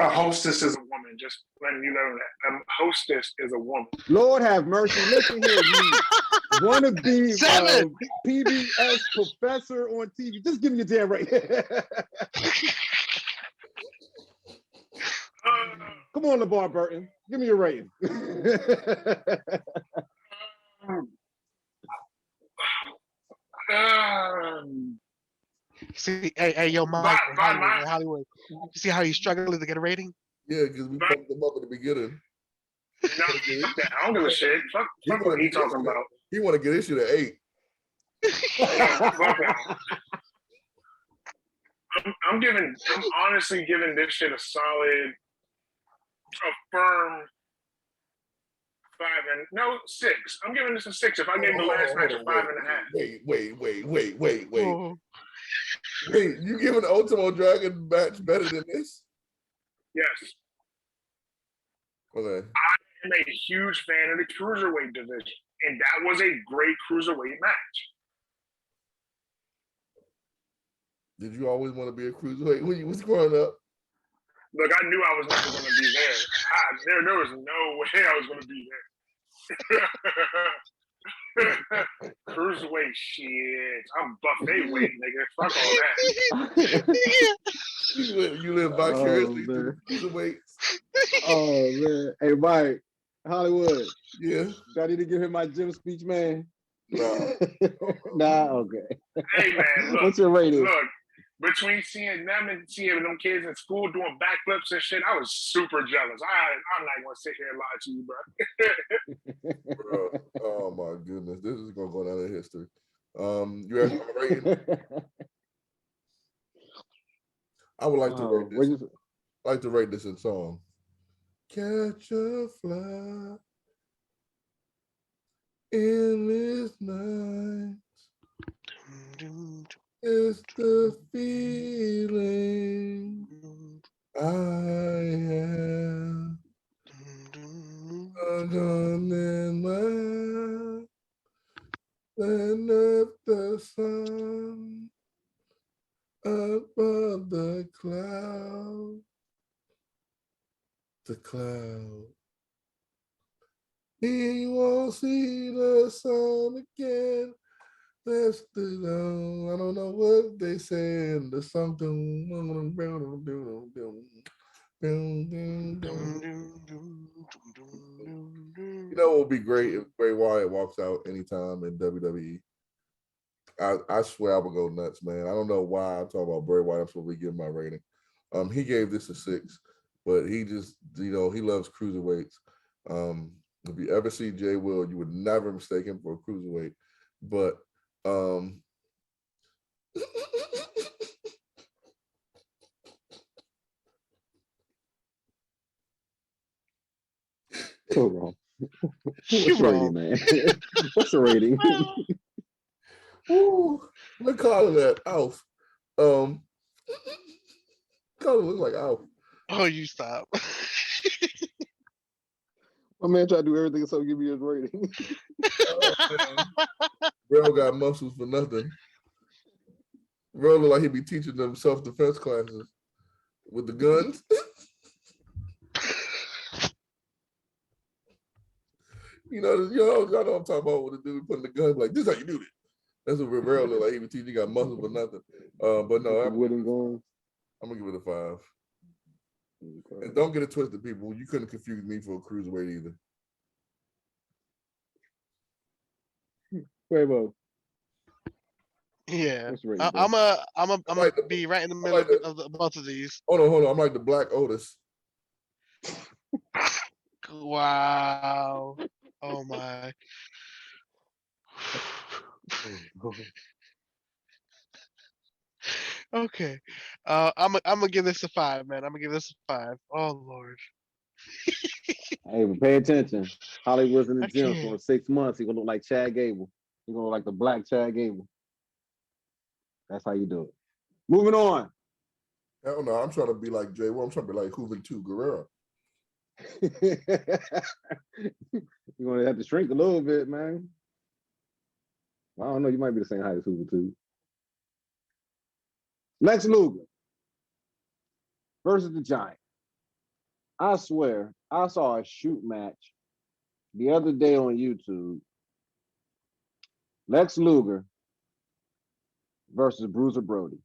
a hostess is a woman. Just letting you know that a hostess is a woman. Lord have mercy. Listen here, you want to be 7. PBS professor on TV. Just give me your damn rating. Come on, LeVar Burton. Give me your rating. See, hey, yo, Mike in Hollywood. You see how he's struggling to get a rating? Yeah, because we fucked him up at the beginning. No, fuck that. I don't give a shit. Fuck what he talking about. He want to get this shit at 8. Fuck him. I'm honestly giving this shit a solid, a firm 6. I'm giving this a 6. If I gave the last match a 5.5. Wait. Oh. Wait, you giving the Ultimo Dragon match better than this? Yes. Okay. I am a huge fan of the cruiserweight division, and that was a great cruiserweight match. Did you always want to be a cruiserweight when you was growing up? Look, I knew I was never going to be there. There was no way I was going to be there. Cruiserweight shit. I'm buffet weight, nigga. Fuck all that. You live vicariously through cruiserweights. Oh man. Hey Mike, Hollywood. Yeah. Do I need to give him my gym speech, man? No. Nah, okay. Hey man, look. What's your rating? Look, between seeing them and seeing them kids in school doing backflips and shit, I was super jealous. I'm not gonna sit here and lie to you, bro. Bro, oh my goodness, this is gonna go down in history. You asked my rating. I would like to rate this. Like to rate this in song. Catch a fly in this night. It's the feeling I have. Gone in my land of the sun above the cloud. The cloud. He won't see the sun again. That's the I don't know what they say in the song. You know what would be great if Bray Wyatt walks out anytime in WWE. I swear I would go nuts, man. I don't know why I'm talking about Bray Wyatt. I'm supposed to be giving my rating. He gave this a 6, but he just, he loves cruiserweights. If you ever see Jay Will, you would never mistake him for a cruiserweight. But So wrong. What's the rating, man? What's the rating? Ooh, let's call it that. Alf. Colin looks like Alf. Oh, you stop. My man tried to do everything so give me his rating. Bro got muscles for nothing. Bro look like he be teaching them self-defense classes with the guns. Y'all know what I'm talking about with the dude putting the gun like, this is how you do it. That's what Rivera look like. He be teaching, he got muscles for nothing. But no, I'm gonna give it a 5. Okay. And don't get it twisted, people. You couldn't confuse me for a cruiserweight either. Quavo. Yeah, I'm gonna be right in the middle of both of these. Hold on. I'm like the Black Otis. Wow. Oh my. Okay. I'm gonna give this a 5, man. I'm gonna give this a 5. Oh Lord. Hey, but pay attention. Hollywood's in the gym for 6 months. He gonna look like Chad Gable. He gonna look like the black Chad Gable. That's how you do it. Moving on. Hell no, I'm trying to be like Jay. Well, I'm trying to be like Hooven 2 Guerrero. You're gonna have to shrink a little bit, man. I don't know. You might be the same height as Hoover 2. Lex Luger versus the Giant. I swear, I saw a shoot match the other day on YouTube. Lex Luger versus Bruiser Brody.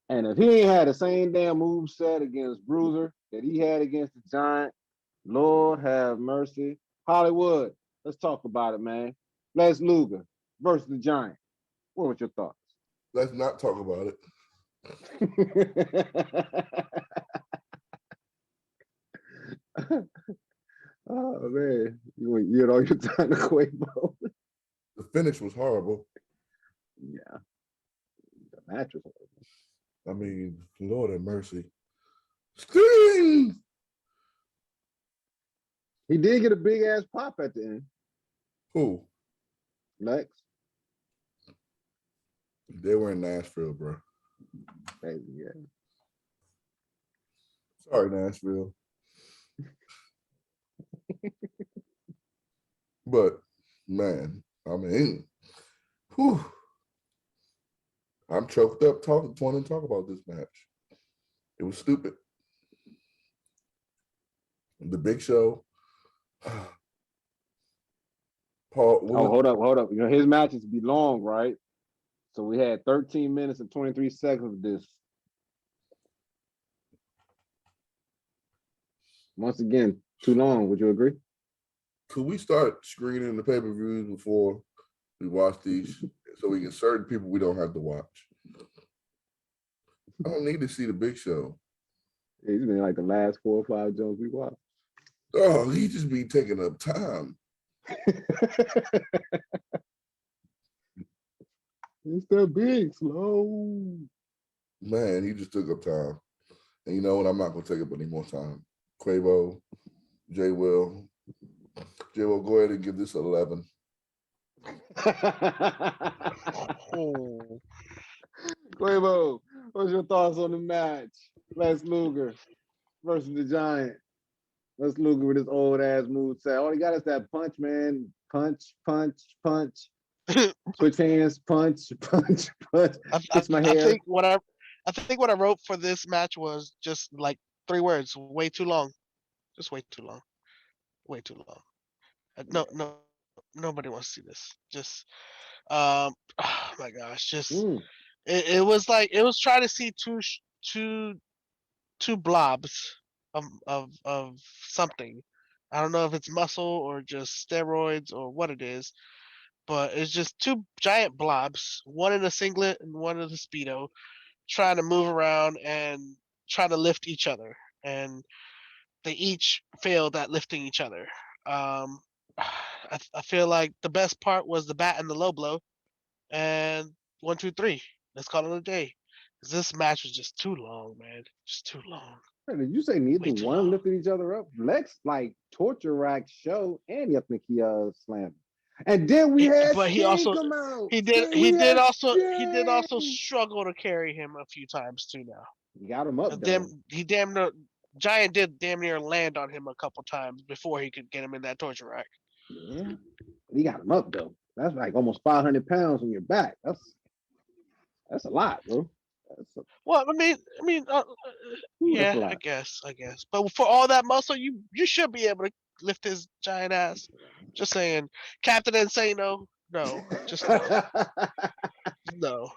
And if he ain't had the same damn move set against Bruiser that he had against the Giant, Lord have mercy. Hollywood, let's talk about it, man. Lex Luger versus the Giant. What was your thoughts? Let's not talk about it. Oh man, you had all your time to Quavo. The finish was horrible. Yeah, the match was horrible. I mean, Lord have mercy. Sting! He did get a big ass pop at the end. Who? Lex. They were in Nashville, bro. Crazy, yeah. Sorry, Nashville. But man, I mean, whew, I'm choked up wanting to talk about this match. It was stupid. The Big Show. Paul. Hold up. You know, his matches be long, right? So we had 13 minutes and 23 seconds of this. Once again, too long. Would you agree? Could we start screening the pay-per-views before we watch these so we can certain people we don't have to watch? I don't need to see the Big Show. It's been like the last 4 or 5 Jones we watched. Oh, he just be taking up time. It's that big slow. Man, he just took up time. And you know what? I'm not going to take up any more time. Quavo, J. Will, go ahead and give this 11. Quavo, what's your thoughts on the match? Lex Luger versus the Giant. Lex Luger with his old ass moveset. All he got is that punch, man. Punch. Switch hands, punch. Kiss my hair. I think what I wrote for this match was just like 3 words: way too long. Just way too long. Way too long. No, nobody wants to see this. Just, oh my gosh, just it was like it was trying to see two blobs of something. I don't know if it's muscle or just steroids or what it is, but it's just 2 giant blobs, one in a singlet and one in a Speedo, trying to move around and trying to lift each other. And they each failed at lifting each other. I feel like the best part was the bat and the low blow. And 1, 2, 3. Let's call it a day. Because this match was just too long, man. Just too long. Did you say neither one long. lifted each other up? Lex like torture rack show and you think he slammed. And then we had but he Sting also come out. he did also struggle to carry him a few times too now. He got him up though. Giant did damn near land on him a couple times before he could get him in that torture rack. Yeah. He got him up though. That's like almost 500 pounds on your back. That's a lot, bro. Well, I mean, yeah, I guess. But for all that muscle, you should be able to lift his giant ass. Just saying, Captain Insano, no, just no. No.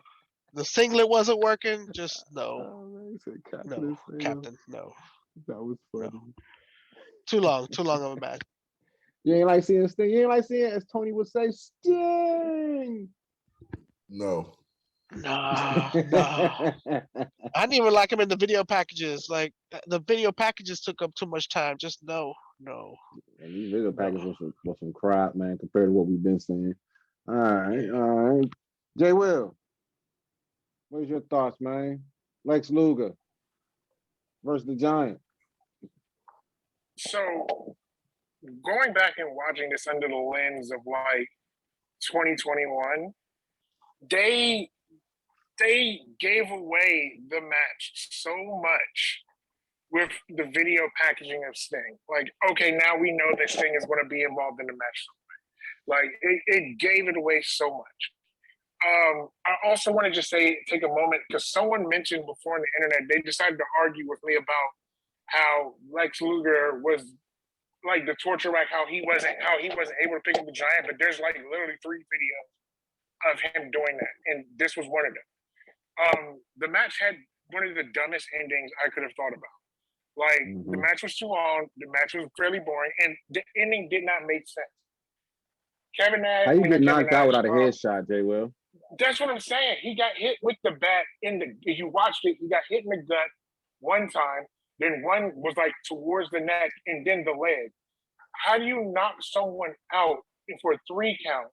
The singlet wasn't working. Just no. No, Captain, no. That was funny. No. Too long of a match. You ain't like seeing Sting. You ain't like seeing, as Tony would say, Sting. No. No. I didn't even like him in the video packages. Like the video packages took up too much time. Just no. And these video packages was some crap, man, compared to what we've been seeing. All right. J. Will, what's your thoughts, man? Lex Luger versus the Giant. So, going back and watching this under the lens of like 2021, they gave away the match so much with the video packaging of Sting. Like, okay, now we know that Sting is going to be involved in the match. Like, it gave it away so much. I also want to just take a moment, because someone mentioned before on the internet, they decided to argue with me about how Lex Luger was like the torture rack, how he wasn't able to pick up the Giant, but there's like literally 3 videos of him doing that, and this was one of them. The match had one of the dumbest endings I could have thought about. Like, the match was too long, the match was fairly boring, and the ending did not make sense. Kevin Nash. How you get knocked out without a headshot, J. Will? That's what I'm saying. He got hit with the bat if you watched it, he got hit in the gut one time, then one was like towards the neck, and then the leg. How do you knock someone out for a 3 count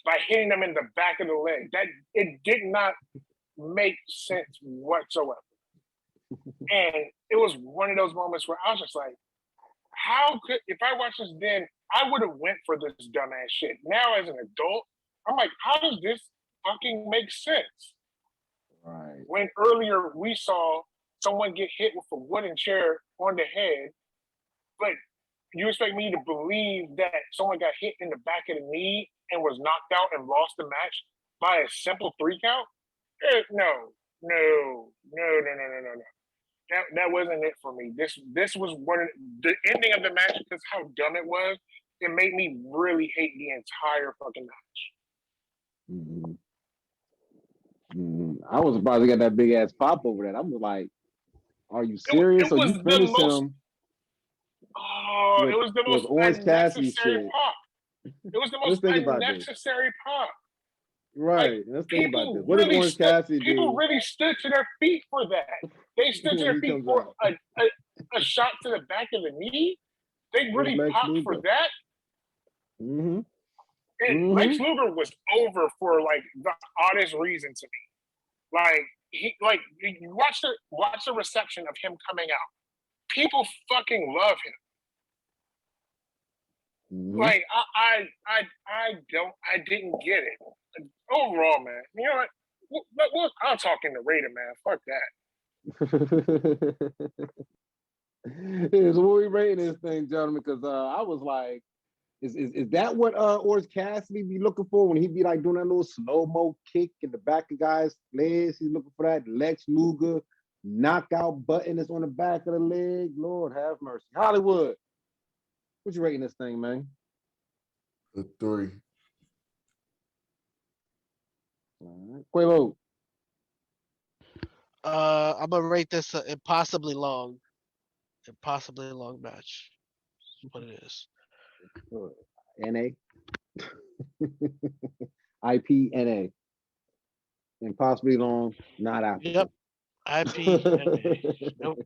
by hitting them in the back of the leg? That it did not make sense whatsoever. And it was one of those moments where I was just like, if I watched this then, I would have went for this dumbass shit. Now as an adult, I'm like, how does this fucking make sense. Right. When earlier we saw someone get hit with a wooden chair on the head, but you expect me to believe that someone got hit in the back of the knee and was knocked out and lost the match by a simple 3 count? No. That wasn't it for me. This was the ending of the match, because how dumb it was. It made me really hate the entire fucking match. I was surprised they got that big ass pop over that. I was like, "Are you serious?" It Or you finished him? Oh, it was the most Orange Cassidy unnecessary shit. pop. It was the most unnecessary pop. Right. Let's think about this. What did Orange Cassidy do? People really stood to their feet for that. They stood to their feet for a shot to the back of the knee. They really popped for that. Mm-hmm. And Lex Luger was over for like the oddest reason to me. Like you watch the reception of him coming out. People fucking love him. Like I didn't get it. Overall, man. You know what? I'll talk in the Raider, man. Fuck that. So what we rating this thing, gentlemen? Because I was like, is that what Orange Cassidy be looking for when he be like doing that little slow-mo kick in the back of guys' legs? He's looking for that Lex Luger knockout button that's on the back of the leg. Lord have mercy. Hollywood, what you rating this thing, man? A 3. All right. Quavo. I'm gonna rate this an impossibly long match. That's what it is. NA. IPNA. Impossibly long, not after. Yep. IPNA. Nope.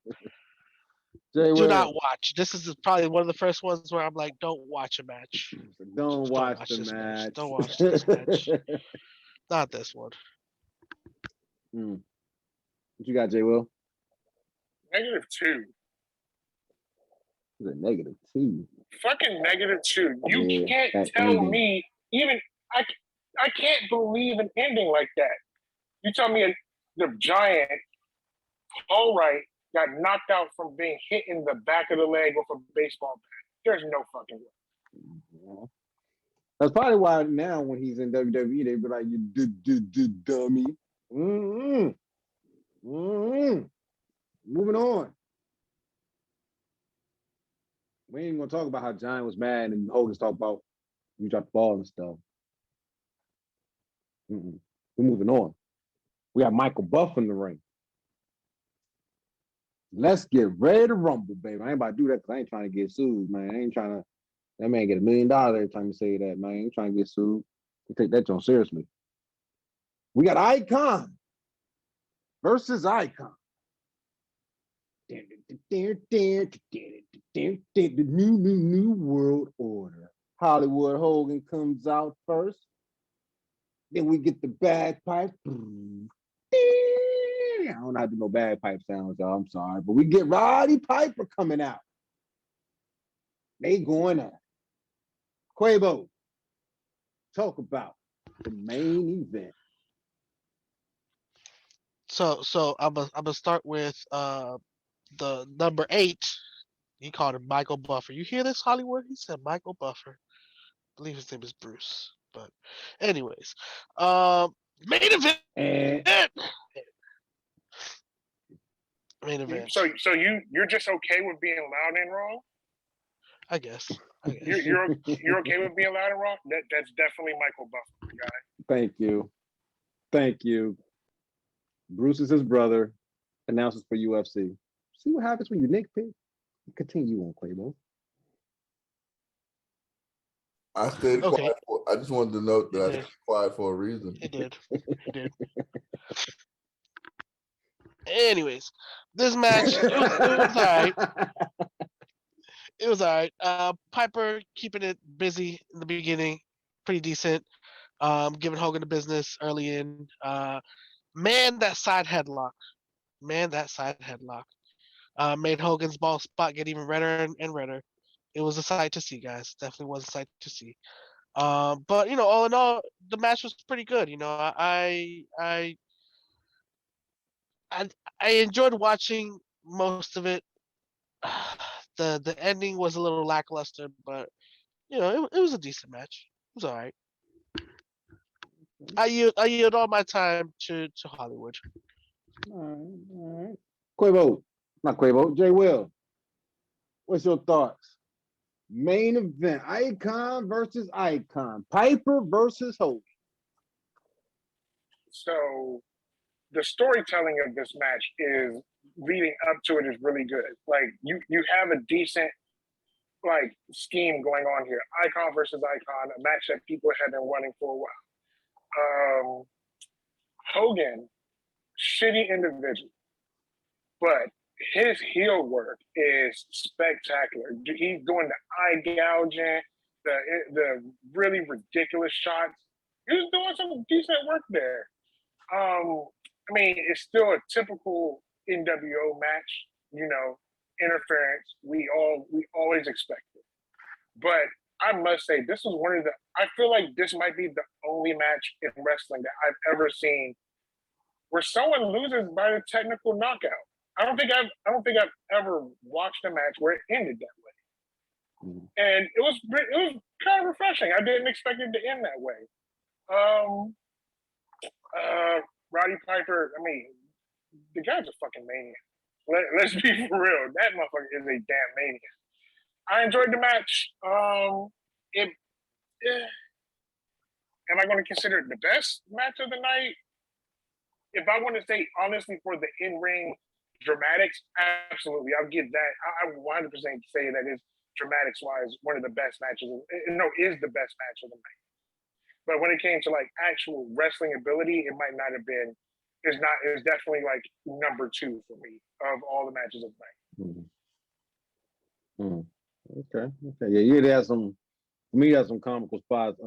Do not watch. This is probably one of the first ones where I'm like, don't watch a match. Don't watch the match. Don't watch this match. Not this one. What you got, J. Will? -2. It's a -2. Fucking -2. You can't tell ending. me even I can't believe an ending like that. You tell me the Giant Paul Wright got knocked out from being hit in the back of the leg with a baseball bat. There's no fucking way. Yeah. That's probably why now when he's in WWE, they be like, "You dummy." Moving on. We ain't gonna talk about how Giant was mad and Hogan's talk about you dropped the ball and stuff. We're moving on. We got Michael Buff in the ring. Let's get ready to rumble, baby. I ain't about to do that because I ain't trying to get sued, man. I ain't trying to. That man get $1 million every time you say that, man. I ain't trying to get sued. You take that joint seriously. We got Icon versus Icon. The new world order. Hollywood Hogan comes out first. Then we get the bagpipe. I don't know how to do no bagpipe sounds, y'all. I'm sorry. But we get Roddy Piper coming out. They going at it. Quavo, talk about the main event. So I'm gonna start with the number 8. He called him Michael Buffer. You hear this, Hollywood? He said Michael Buffer. I believe his name is Bruce. But anyways, main event. Main event. So you're just okay with being loud and wrong? I guess. You're okay with being loud and wrong? That's definitely Michael Buffer, guy. Thank you. Bruce is his brother. Announces for UFC. See what happens when you nitpick? Continue on, Quavo. I stayed quiet. I just wanted to note that I stayed quiet for a reason. He did. Anyways, this match, it was all right. It was all right. Piper keeping it busy in the beginning, pretty decent. Giving Hogan the business early in. Man, that side headlock. Made Hogan's ball spot get even redder and redder. It was a sight to see, guys. Definitely was a sight to see. But all in all, the match was pretty good. You know, I I enjoyed watching most of it. The ending was a little lackluster, but you know, it was a decent match. It was all right. I yield all my time to Hollywood. All right. Quavo, not Quavo, J. Will. What's your thoughts? Main event: Icon versus Icon, Piper versus Hogan. So the storytelling of this match is leading up to it is really good. Like you have a decent like scheme going on here. Icon versus Icon, a match that people have been wanting for a while. Hogan, shitty individual, but his heel work is spectacular. He's doing the eye gouging, the really ridiculous shots. He was doing some decent work there. I mean, it's still a typical NWO match, you know, interference. We always expect it. But I must say, this was one of the. I feel like this might be the only match in wrestling that I've ever seen where someone loses by a technical knockout. I don't think I've ever watched a match where it ended that way. Mm-hmm. And it was kind of refreshing. I didn't expect it to end that way. Roddy Piper, I mean, the guy's a fucking maniac. Let's be for real. That motherfucker is a damn maniac. I enjoyed the match. Am I going to consider it the best match of the night? If I want to say honestly for the in-ring dramatics, absolutely. I'll give that. I 100% say that is dramatics-wise one of the best matches. Is the best match of the night. But when it came to like actual wrestling ability, it might not have been. It's definitely like number 2 for me of all the matches of the night. Okay. Yeah, you had some. For me, had some comical spots.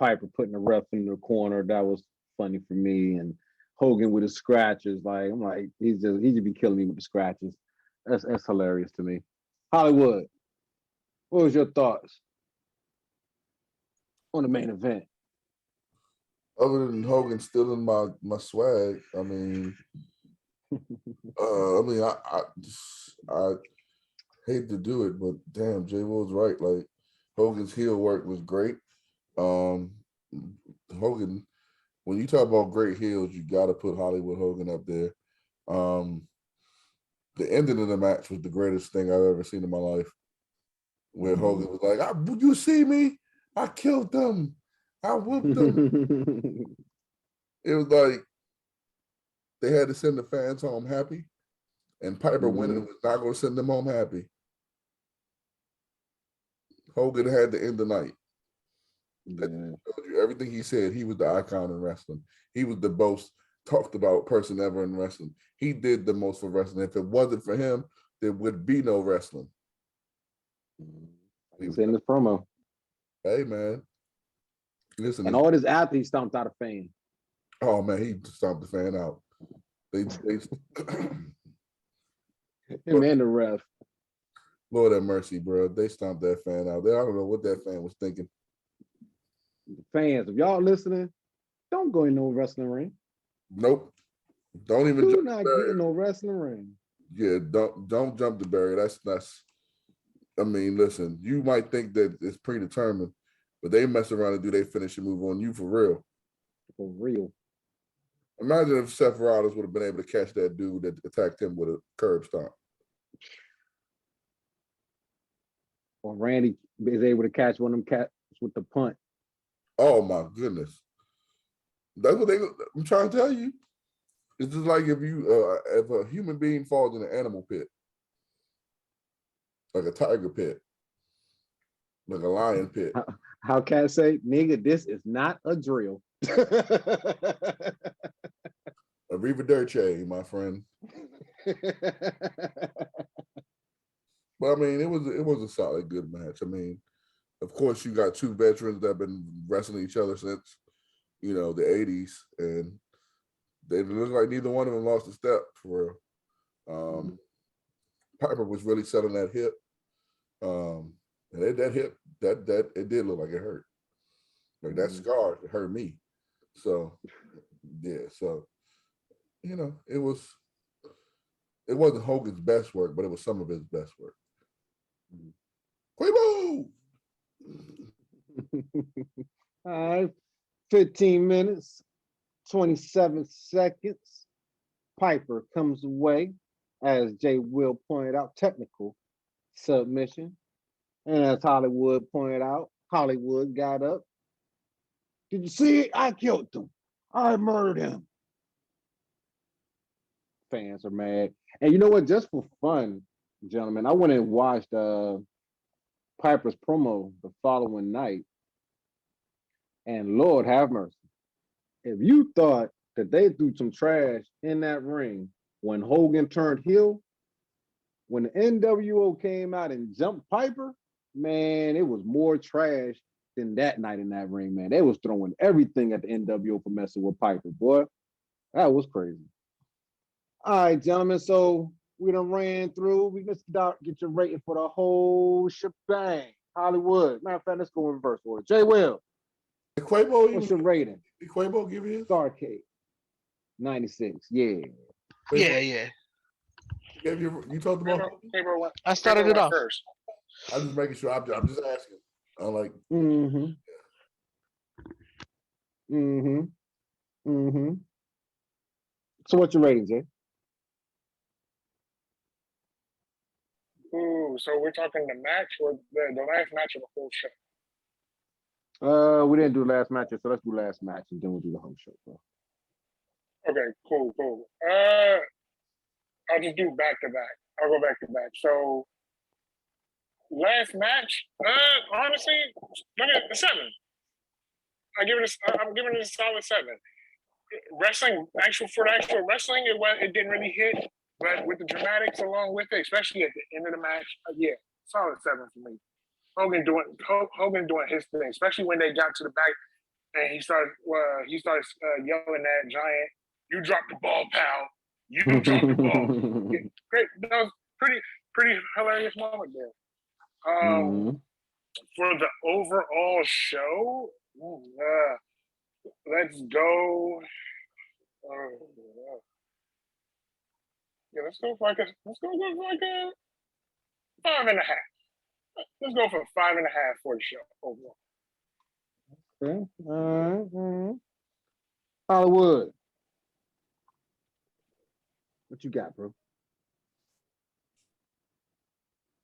Piper putting the ref in the corner, that was funny for me, and Hogan with his scratches. Like I'm like, he just be killing me with the scratches. That's hilarious to me. Hollywood, what was your thoughts on the main event? Other than Hogan stealing my swag, I mean, I hate to do it, but damn, Jay Will's right. Like Hogan's heel work was great. Hogan, when you talk about great heels, you got to put Hollywood Hogan up there. The ending of the match was the greatest thing I've ever seen in my life, where Hogan was like, "You see me? I killed them. I whooped them." It was like they had to send the fans home happy, and Piper winning was not going to send them home happy. Hogan had to end the night. Yeah. Everything he said, he was the icon in wrestling. He was the most talked about person ever in wrestling. He did the most for wrestling. If it wasn't for him, there would be no wrestling. He's in this promo. Hey man, listen. And all his athletes stomped out of Fame. Oh man, he stomped the fan out. They him and the ref. Lord have mercy, bro. They stomped that fan out. I don't know what that fan was thinking. Fans, if y'all listening, don't go in no wrestling ring. Nope. Don't even Do not get in no wrestling ring. Yeah, don't jump the barrier. That's I mean, listen, you might think that it's predetermined, but they mess around and do their finishing move on you for real. For real. Imagine if Seth Rollins would have been able to catch that dude that attacked him with a curb stomp. Or Randy is able to catch one of them cats with the punt. Oh my goodness. That's what I'm trying to tell you. It's just like if a human being falls in an animal pit, like a tiger pit, like a lion pit. How cats say, nigga, this is not a drill. Arrivederci, my friend. But I mean, it was a solid, good match. I mean, of course, you got two veterans that have been wrestling each other since, the 80s, and they look like neither one of them lost a step for real. Piper was really selling that hip. And that hip, that it did look like it hurt. Like that scar hurt me. So yeah, so it wasn't Hogan's best work, but it was some of his best work. Quabo! All right, 15 minutes, 27 seconds. Piper comes away, as Jay Will pointed out, technical submission. And as Hollywood pointed out, Hollywood got up. Did you see it? I killed him. I murdered him. Fans are mad. And you know what? Just for fun, gentlemen, I went and watched Piper's promo the following night. And Lord have mercy. If you thought that they threw some trash in that ring when Hogan turned heel, when the NWO came out and jumped Piper, man, it was more trash than that night in that ring, man. They was throwing everything at the NWO for messing with Piper, boy. That was crazy. All right, gentlemen, so we done ran through. We just get your rating for the whole shebang. Hollywood. Matter of fact, let's go in reverse order. Jay Will. Did Quavo What's your rating? Did Quavo give his? Starrcade. 96. Yeah. Yeah. You talked about. I started it off first. I'm just making sure. I'm just asking. I'm like. So what's your rating, Jay? Ooh, so we're talking the match or the last match of the whole show? We didn't do last match, so let's do last match and then we'll do the whole show. Bro. Okay, cool. I'll just do back to back. I'll go back to back. So last match, honestly, look at the 7. I'm giving it a solid 7. Wrestling, for the actual wrestling, it didn't really hit, but with the dramatics along with it, especially at the end of the match, solid 7 for me. Hogan doing his thing, especially when they got to the back and he starts yelling at Giant, "You dropped the ball, pal. You dropped the ball." Great. That was pretty hilarious moment there. For the overall show, let's go. Let's go for like a 5.5. Let's go for 5.5 for the show overall. Okay. Hollywood. What you got, bro?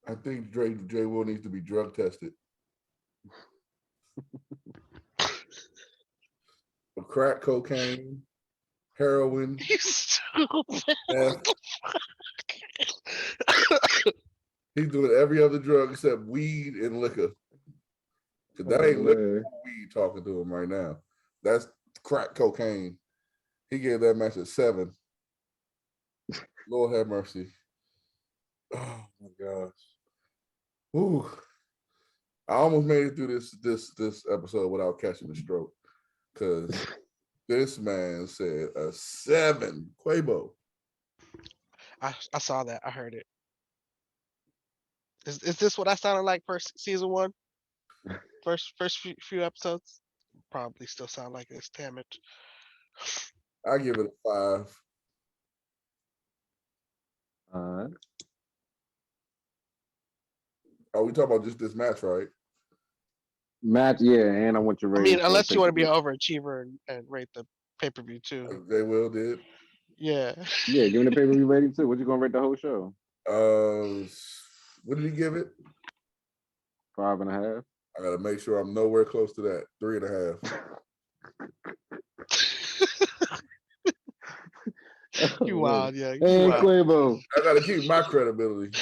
I think Jay Will needs to be drug tested. For crack cocaine, heroin. You stupid. He's doing every other drug except weed and liquor. Cause that ain't liquor, weed talking to him right now. That's crack cocaine. He gave that match a 7. Lord have mercy. Oh my gosh. Ooh. I almost made it through this episode without catching a stroke. Cause this man said a 7. Quabo. I saw that. I heard it. Is this what I sounded like first season 1? First few episodes? Probably still sound like this. Damn it. I give it a 5. Are we talking about just this match, right? Match, yeah, and I want your rating. I mean, unless you want to be an overachiever and rate the pay-per-view too. They will did. Yeah. Yeah, give me the pay-per-view rating too. What you gonna rate the whole show? What did he give it? 5.5. I gotta make sure I'm nowhere close to that. 3.5. You wild, yeah. Hey, wild. Quavo. I gotta keep my credibility.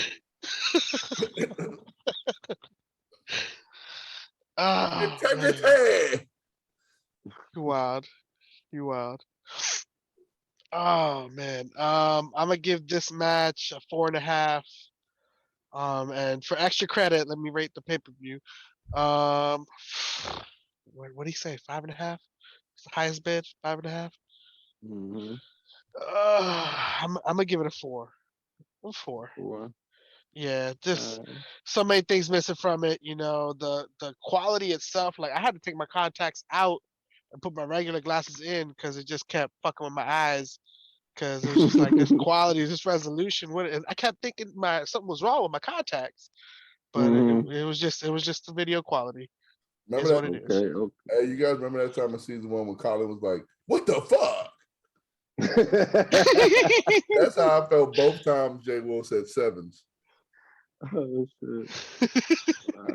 Integrity. You wild. Oh man. I'm gonna give this match a 4.5. And for extra credit, let me rate the pay-per-view. What do you say? 5.5? It's the highest bid. 5.5. I'm gonna give it a 4. A 4. Yeah, just so many things missing from it. You know, the quality itself. Like I had to take my contacts out and put my regular glasses in because it just kept fucking with my eyes. Because it was just like this quality, this resolution. I kept thinking something was wrong with my contacts, but it was just the video quality. Remember that? What it is. Okay. Hey, you guys remember that time in season 1 when Colin was like, "What the fuck?" That's how I felt both times Jay Will said sevens. Oh shit.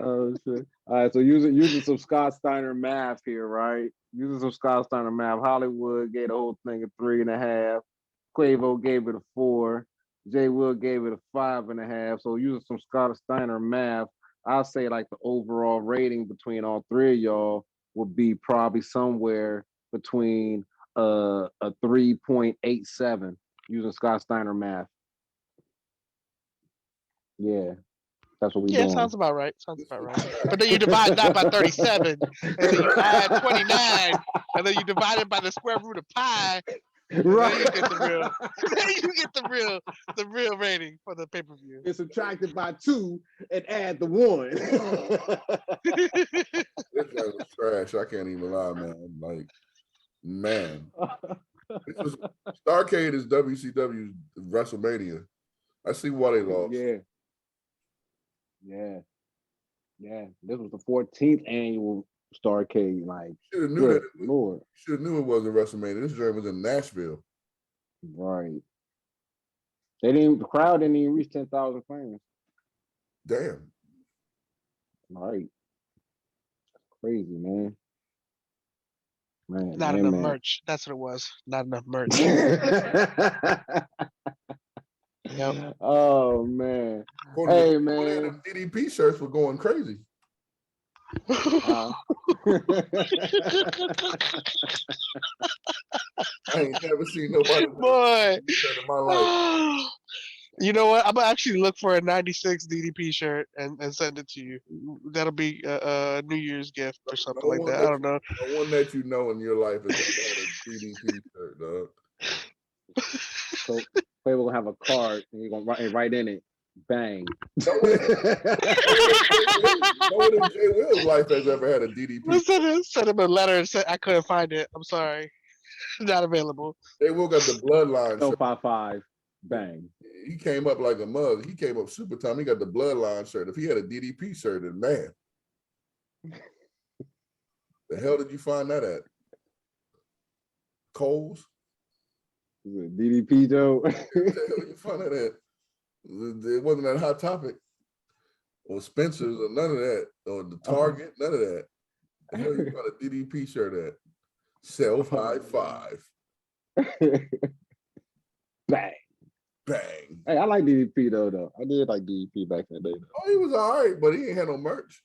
Oh shit. All right, so using some Scott Steiner math here, right? Using some Scott Steiner math, Hollywood gave the whole thing a 3.5. Quavo gave it a 4. Jay Will gave it a 5.5. So using some Scott Steiner math, I'll say like the overall rating between all three of y'all would be probably somewhere between a 3.87 using Scott Steiner math. Yeah, that's what we doing. Yeah, sounds about right. But then you divide that by 37, and then you add 29, and then you divide it by the square root of pi. Right. You get the real rating for the pay-per-view. It's subtracted by 2 and add the 1. This guy was trash. I can't even lie, man. Like, man. Starrcade is WCW's WrestleMania. I see why they lost. Yeah. This was the 14th annual Starrcade. Like, Should have knew that. Lord. Should have knew it wasn't WrestleMania. This joint was in Nashville. Right. The crowd didn't even reach 10,000 fans. Damn. Right. Crazy, man. Not enough merch. That's what it was. Not enough merch. Yep. Oh man. Hey man. The DDP shirts were going crazy. I ain't never seen nobody boy in my life. You know what? I'm gonna actually look for a 96 DDP shirt and send it to you. That'll be a New Year's gift or something like that. I don't know. The one that you know in your life is a DDP shirt, dog. So Faye will have a card and you're gonna write in it, bang. No one in Jay Will's life has ever had a DDP. Send him a letter and said I couldn't find it. I'm sorry. Not available. Jay Will got the bloodline. 055, bang. He came up like a mug. He came up super time. He got the bloodline shirt. If he had a DDP shirt, then man. The hell did you find that at? Kohl's? DDP, Joe? Where the hell did you find that at? It wasn't that Hot Topic or Spencer's or none of that, or the Target, none of that. The hell you got a DDP shirt at? Self high five. Bang. Bang. Hey, I like DDP though. I did like DDP back in the day. Oh, he was all right, but he ain't had no merch.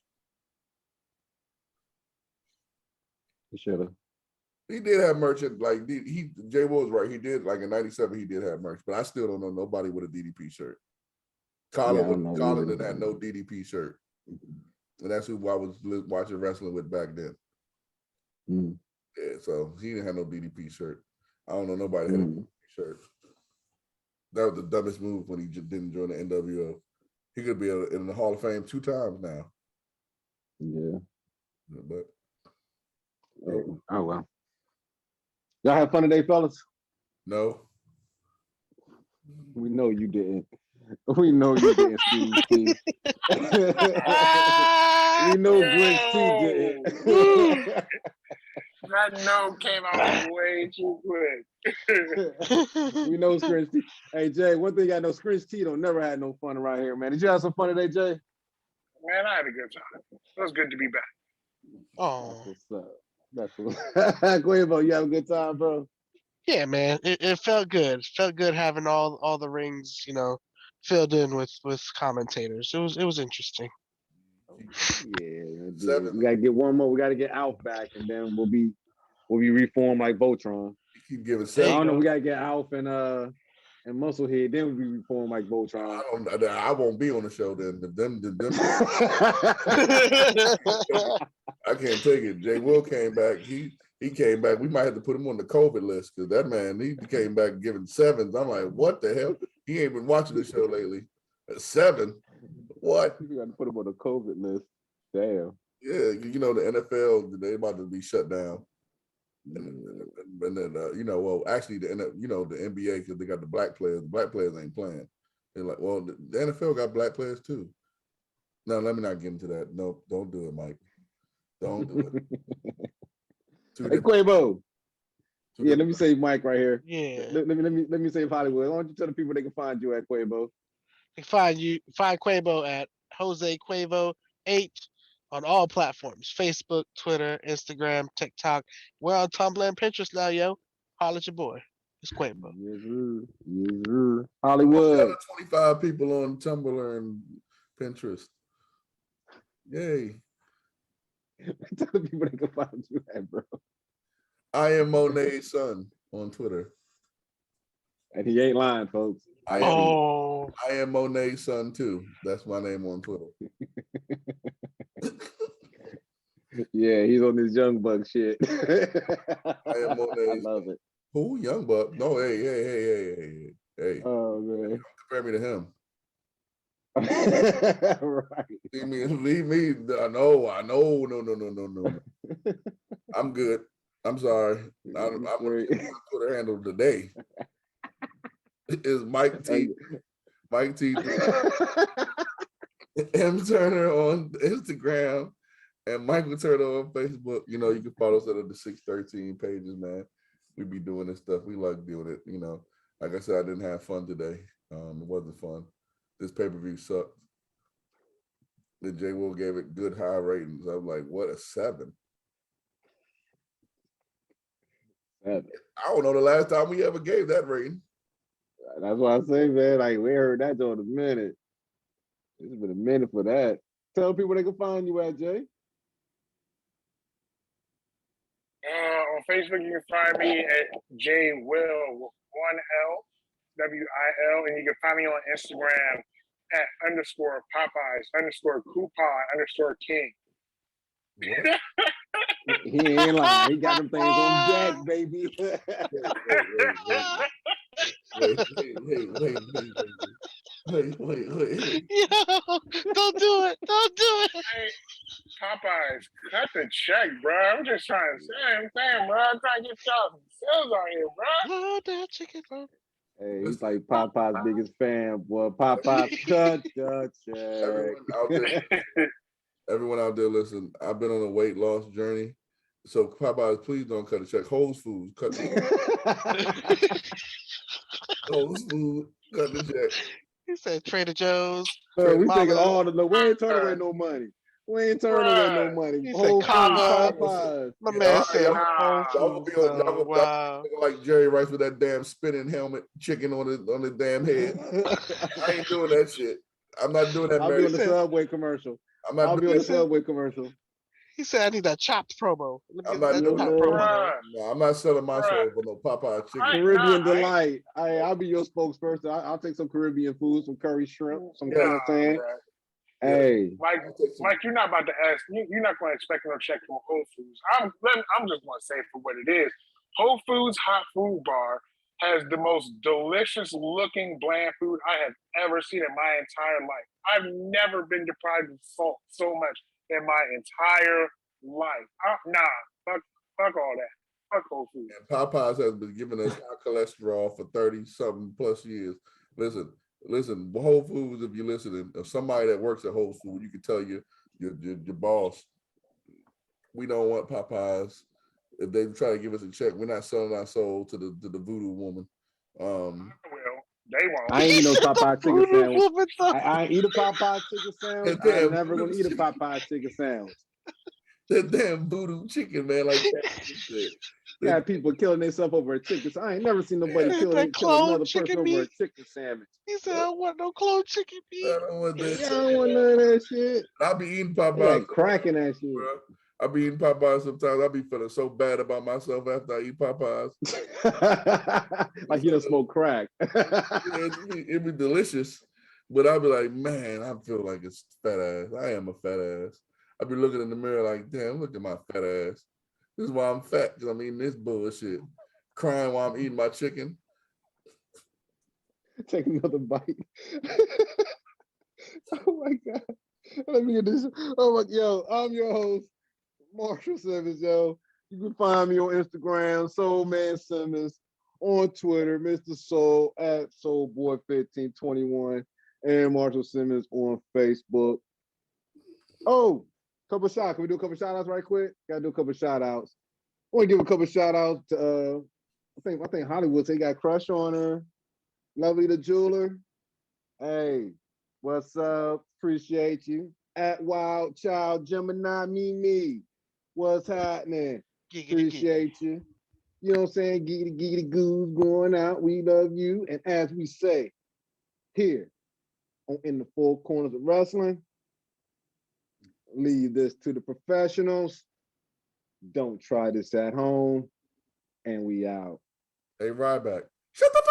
He should have. He did have merch. Like Jay Will's right. He did like in '97. He did have merch, but I still don't know nobody with a DDP shirt. Colin didn't have no DDP shirt, and that's who I was watching wrestling with back then. Yeah, so he didn't have no DDP shirt. I don't know nobody had a DDP shirt. That was the dumbest move when he just didn't join the NWO. He could be in the Hall of Fame 2 times now. Yeah. But oh well. Y'all have fun today, fellas? No. We know you didn't. We know you didn't, Steve. We know Grinch T didn't. That no came out way too quick. We know Grinch T. Hey, Jay, one thing I know, Grinch T don't never had no fun around here, man. Did you have some fun today, Jay? Man, I had a good time. It was good to be back. Oh. That's what's up. Go ahead, bro. You have a good time, bro? Yeah, man. It felt good. It felt good having all the rings, filled in with commentators. It was interesting. Yeah, we gotta get one more. We gotta get Alf back, and then we'll be reformed like Voltron. You keep giving I don't know. We gotta get Alf and Musclehead. Then we'll be reformed like Voltron. I won't be on the show then. I can't take it. Jay Will came back. He came back. We might have to put him on the COVID list because that man, he came back giving sevens. I'm like, what the hell? He ain't been watching the show lately. 7? What? You got to put him on the COVID list. Damn. Yeah, you know, the NFL, they about to be shut down. And then, well, actually, the NBA, because they got the black players. The black players ain't playing. They're like, well, the NFL got black players too. No, let me not get into that. No, don't do it, Mike. Don't do it. Hey, Quavo. Yeah, let me save Mike right here. Yeah. Let me save Hollywood. Why don't you tell the people they can find you at, Quavo? They find Quavo at Jose Quavo 8 on all platforms: Facebook, Twitter, Instagram, TikTok. We're on Tumblr and Pinterest now, yo. Holla at your boy. It's Quavo. Yes, sir. Yes, sir. Hollywood. 25 people on Tumblr and Pinterest. Yay. Tell the people they can find you at, bro. I am Monet's son on Twitter. And he ain't lying, folks. I am Monet's son too. That's my name on Twitter. Yeah, he's on this Young Buck shit. I am Monet's. I love it. Who? Young Buck? No, hey. Oh man. Don't compare me to him. Right. Leave me. No. I'm good. I'm sorry. I'm gonna get my Twitter handle today. Is Mike T. Mike T. M Turner on Instagram and Michael Turner on Facebook. You know, you can follow us at the 613 pages, man. We be doing this stuff. We like doing it. You know, like I said, I didn't have fun today. It wasn't fun. This pay-per-view sucked. The J. Will gave it good high ratings. I'm like, what, a 7? 7. I don't know the last time we ever gave that rating. That's why I say, man, like we heard that joint a minute. It's been a minute for that. Tell people they can find you at, Jay. On Facebook, you can find me at J Will 1LWIL, and you can find me on Instagram at _Popeyes_coupon_king. He ain't lying. He got them things on deck, baby. Wait. Yo, don't do it. Don't do it. Hey, Popeyes, cut the check, bro. I'm just trying to say, bro. I'm trying to get y'all some sales out here, bro. Love that chicken, bro. Hey, he's like Popeye's biggest fan, boy. Popeye, cut the check. Everyone out there, listen, I've been on a weight loss journey. So Popeyes, please don't cut the check. Whole Foods, cut the check. Whole Foods, cut the check. He said Trader Joe's. Sir, we Mama. taking all the we ain't turning away no money. We ain't turning away no money. He Whole said Foods, Cabo. Popeyes. My man said y'all Whole gonna be Foods. y'all Wow. like Jerry Rice with that damn spinning helmet, chicken on the damn head. I ain't doing that shit. I'm not doing that. I'll be on the Subway commercial. I'll be on the Subway commercial. He said I need that chopped promo. I'm not doing that. Bruh. No, I'm not selling my soul for no Popeye chicken. Caribbean Delight. I'll be your spokesperson. I'll take some Caribbean food, some curry shrimp, some plantain. Hey, Mike, you're not about to ask. You're not going to expect no check from Whole Foods. I'm just going to say it for what it is. Whole Foods Hot Food Bar has the most delicious looking bland food I have ever seen in my entire life. I've never been deprived of salt so much in my entire life. Fuck all that. Fuck Whole Foods. And Popeyes has been giving us high cholesterol for 30-something plus years. Listen, Whole Foods, if you're listening, if somebody that works at Whole Foods, you can tell your boss, we don't want Popeyes. If they try to give us a check, we're not selling our soul to the voodoo woman. They won't. I ain't eat no Popeye chicken sandwich. I ain't eat a Popeye chicken sandwich. I'm never gonna eat a Popeye chicken sandwich. That damn voodoo chicken, man, like that. Got people killing themselves over a chicken. So I ain't never seen nobody kill another person over a chicken sandwich. He said I don't want no clone chicken meat. I don't want that. I don't want none of that shit. I be eating Popeyes. Like cracking that shit. Bro. I be eating Popeyes sometimes. I be feeling so bad about myself after I eat Popeyes. Like you done smoke crack. It'd be delicious, but I'd be like, man, I feel like it's fat ass. I am a fat ass. I be looking in the mirror like, damn, look at my fat ass. This is why I'm fat, because I'm eating this bullshit. Crying while I'm eating my chicken. Take another bite. Oh my God. Let me get this. Oh my, yo, I'm your host, Marshall Simmons, yo. You can find me on Instagram, Soul Man Simmons, on Twitter, Mr. Soul at Soulboy1521, and Marshall Simmons on Facebook. Oh, couple shout. Can we do a couple shout outs right quick? Gotta do a couple shout outs. I want to give a couple shout outs to I think Hollywood say got crush on her. Lovely the jeweler. Hey, what's up? Appreciate you. At Wild Child Gemini Mimi. What's happening? Appreciate you. You know what I'm saying? Giggity goos going out. We love you. And as we say here on In the Four Corners of Wrestling, leave this to the professionals. Don't try this at home. And we out. Hey, Ryback. Shut the fuck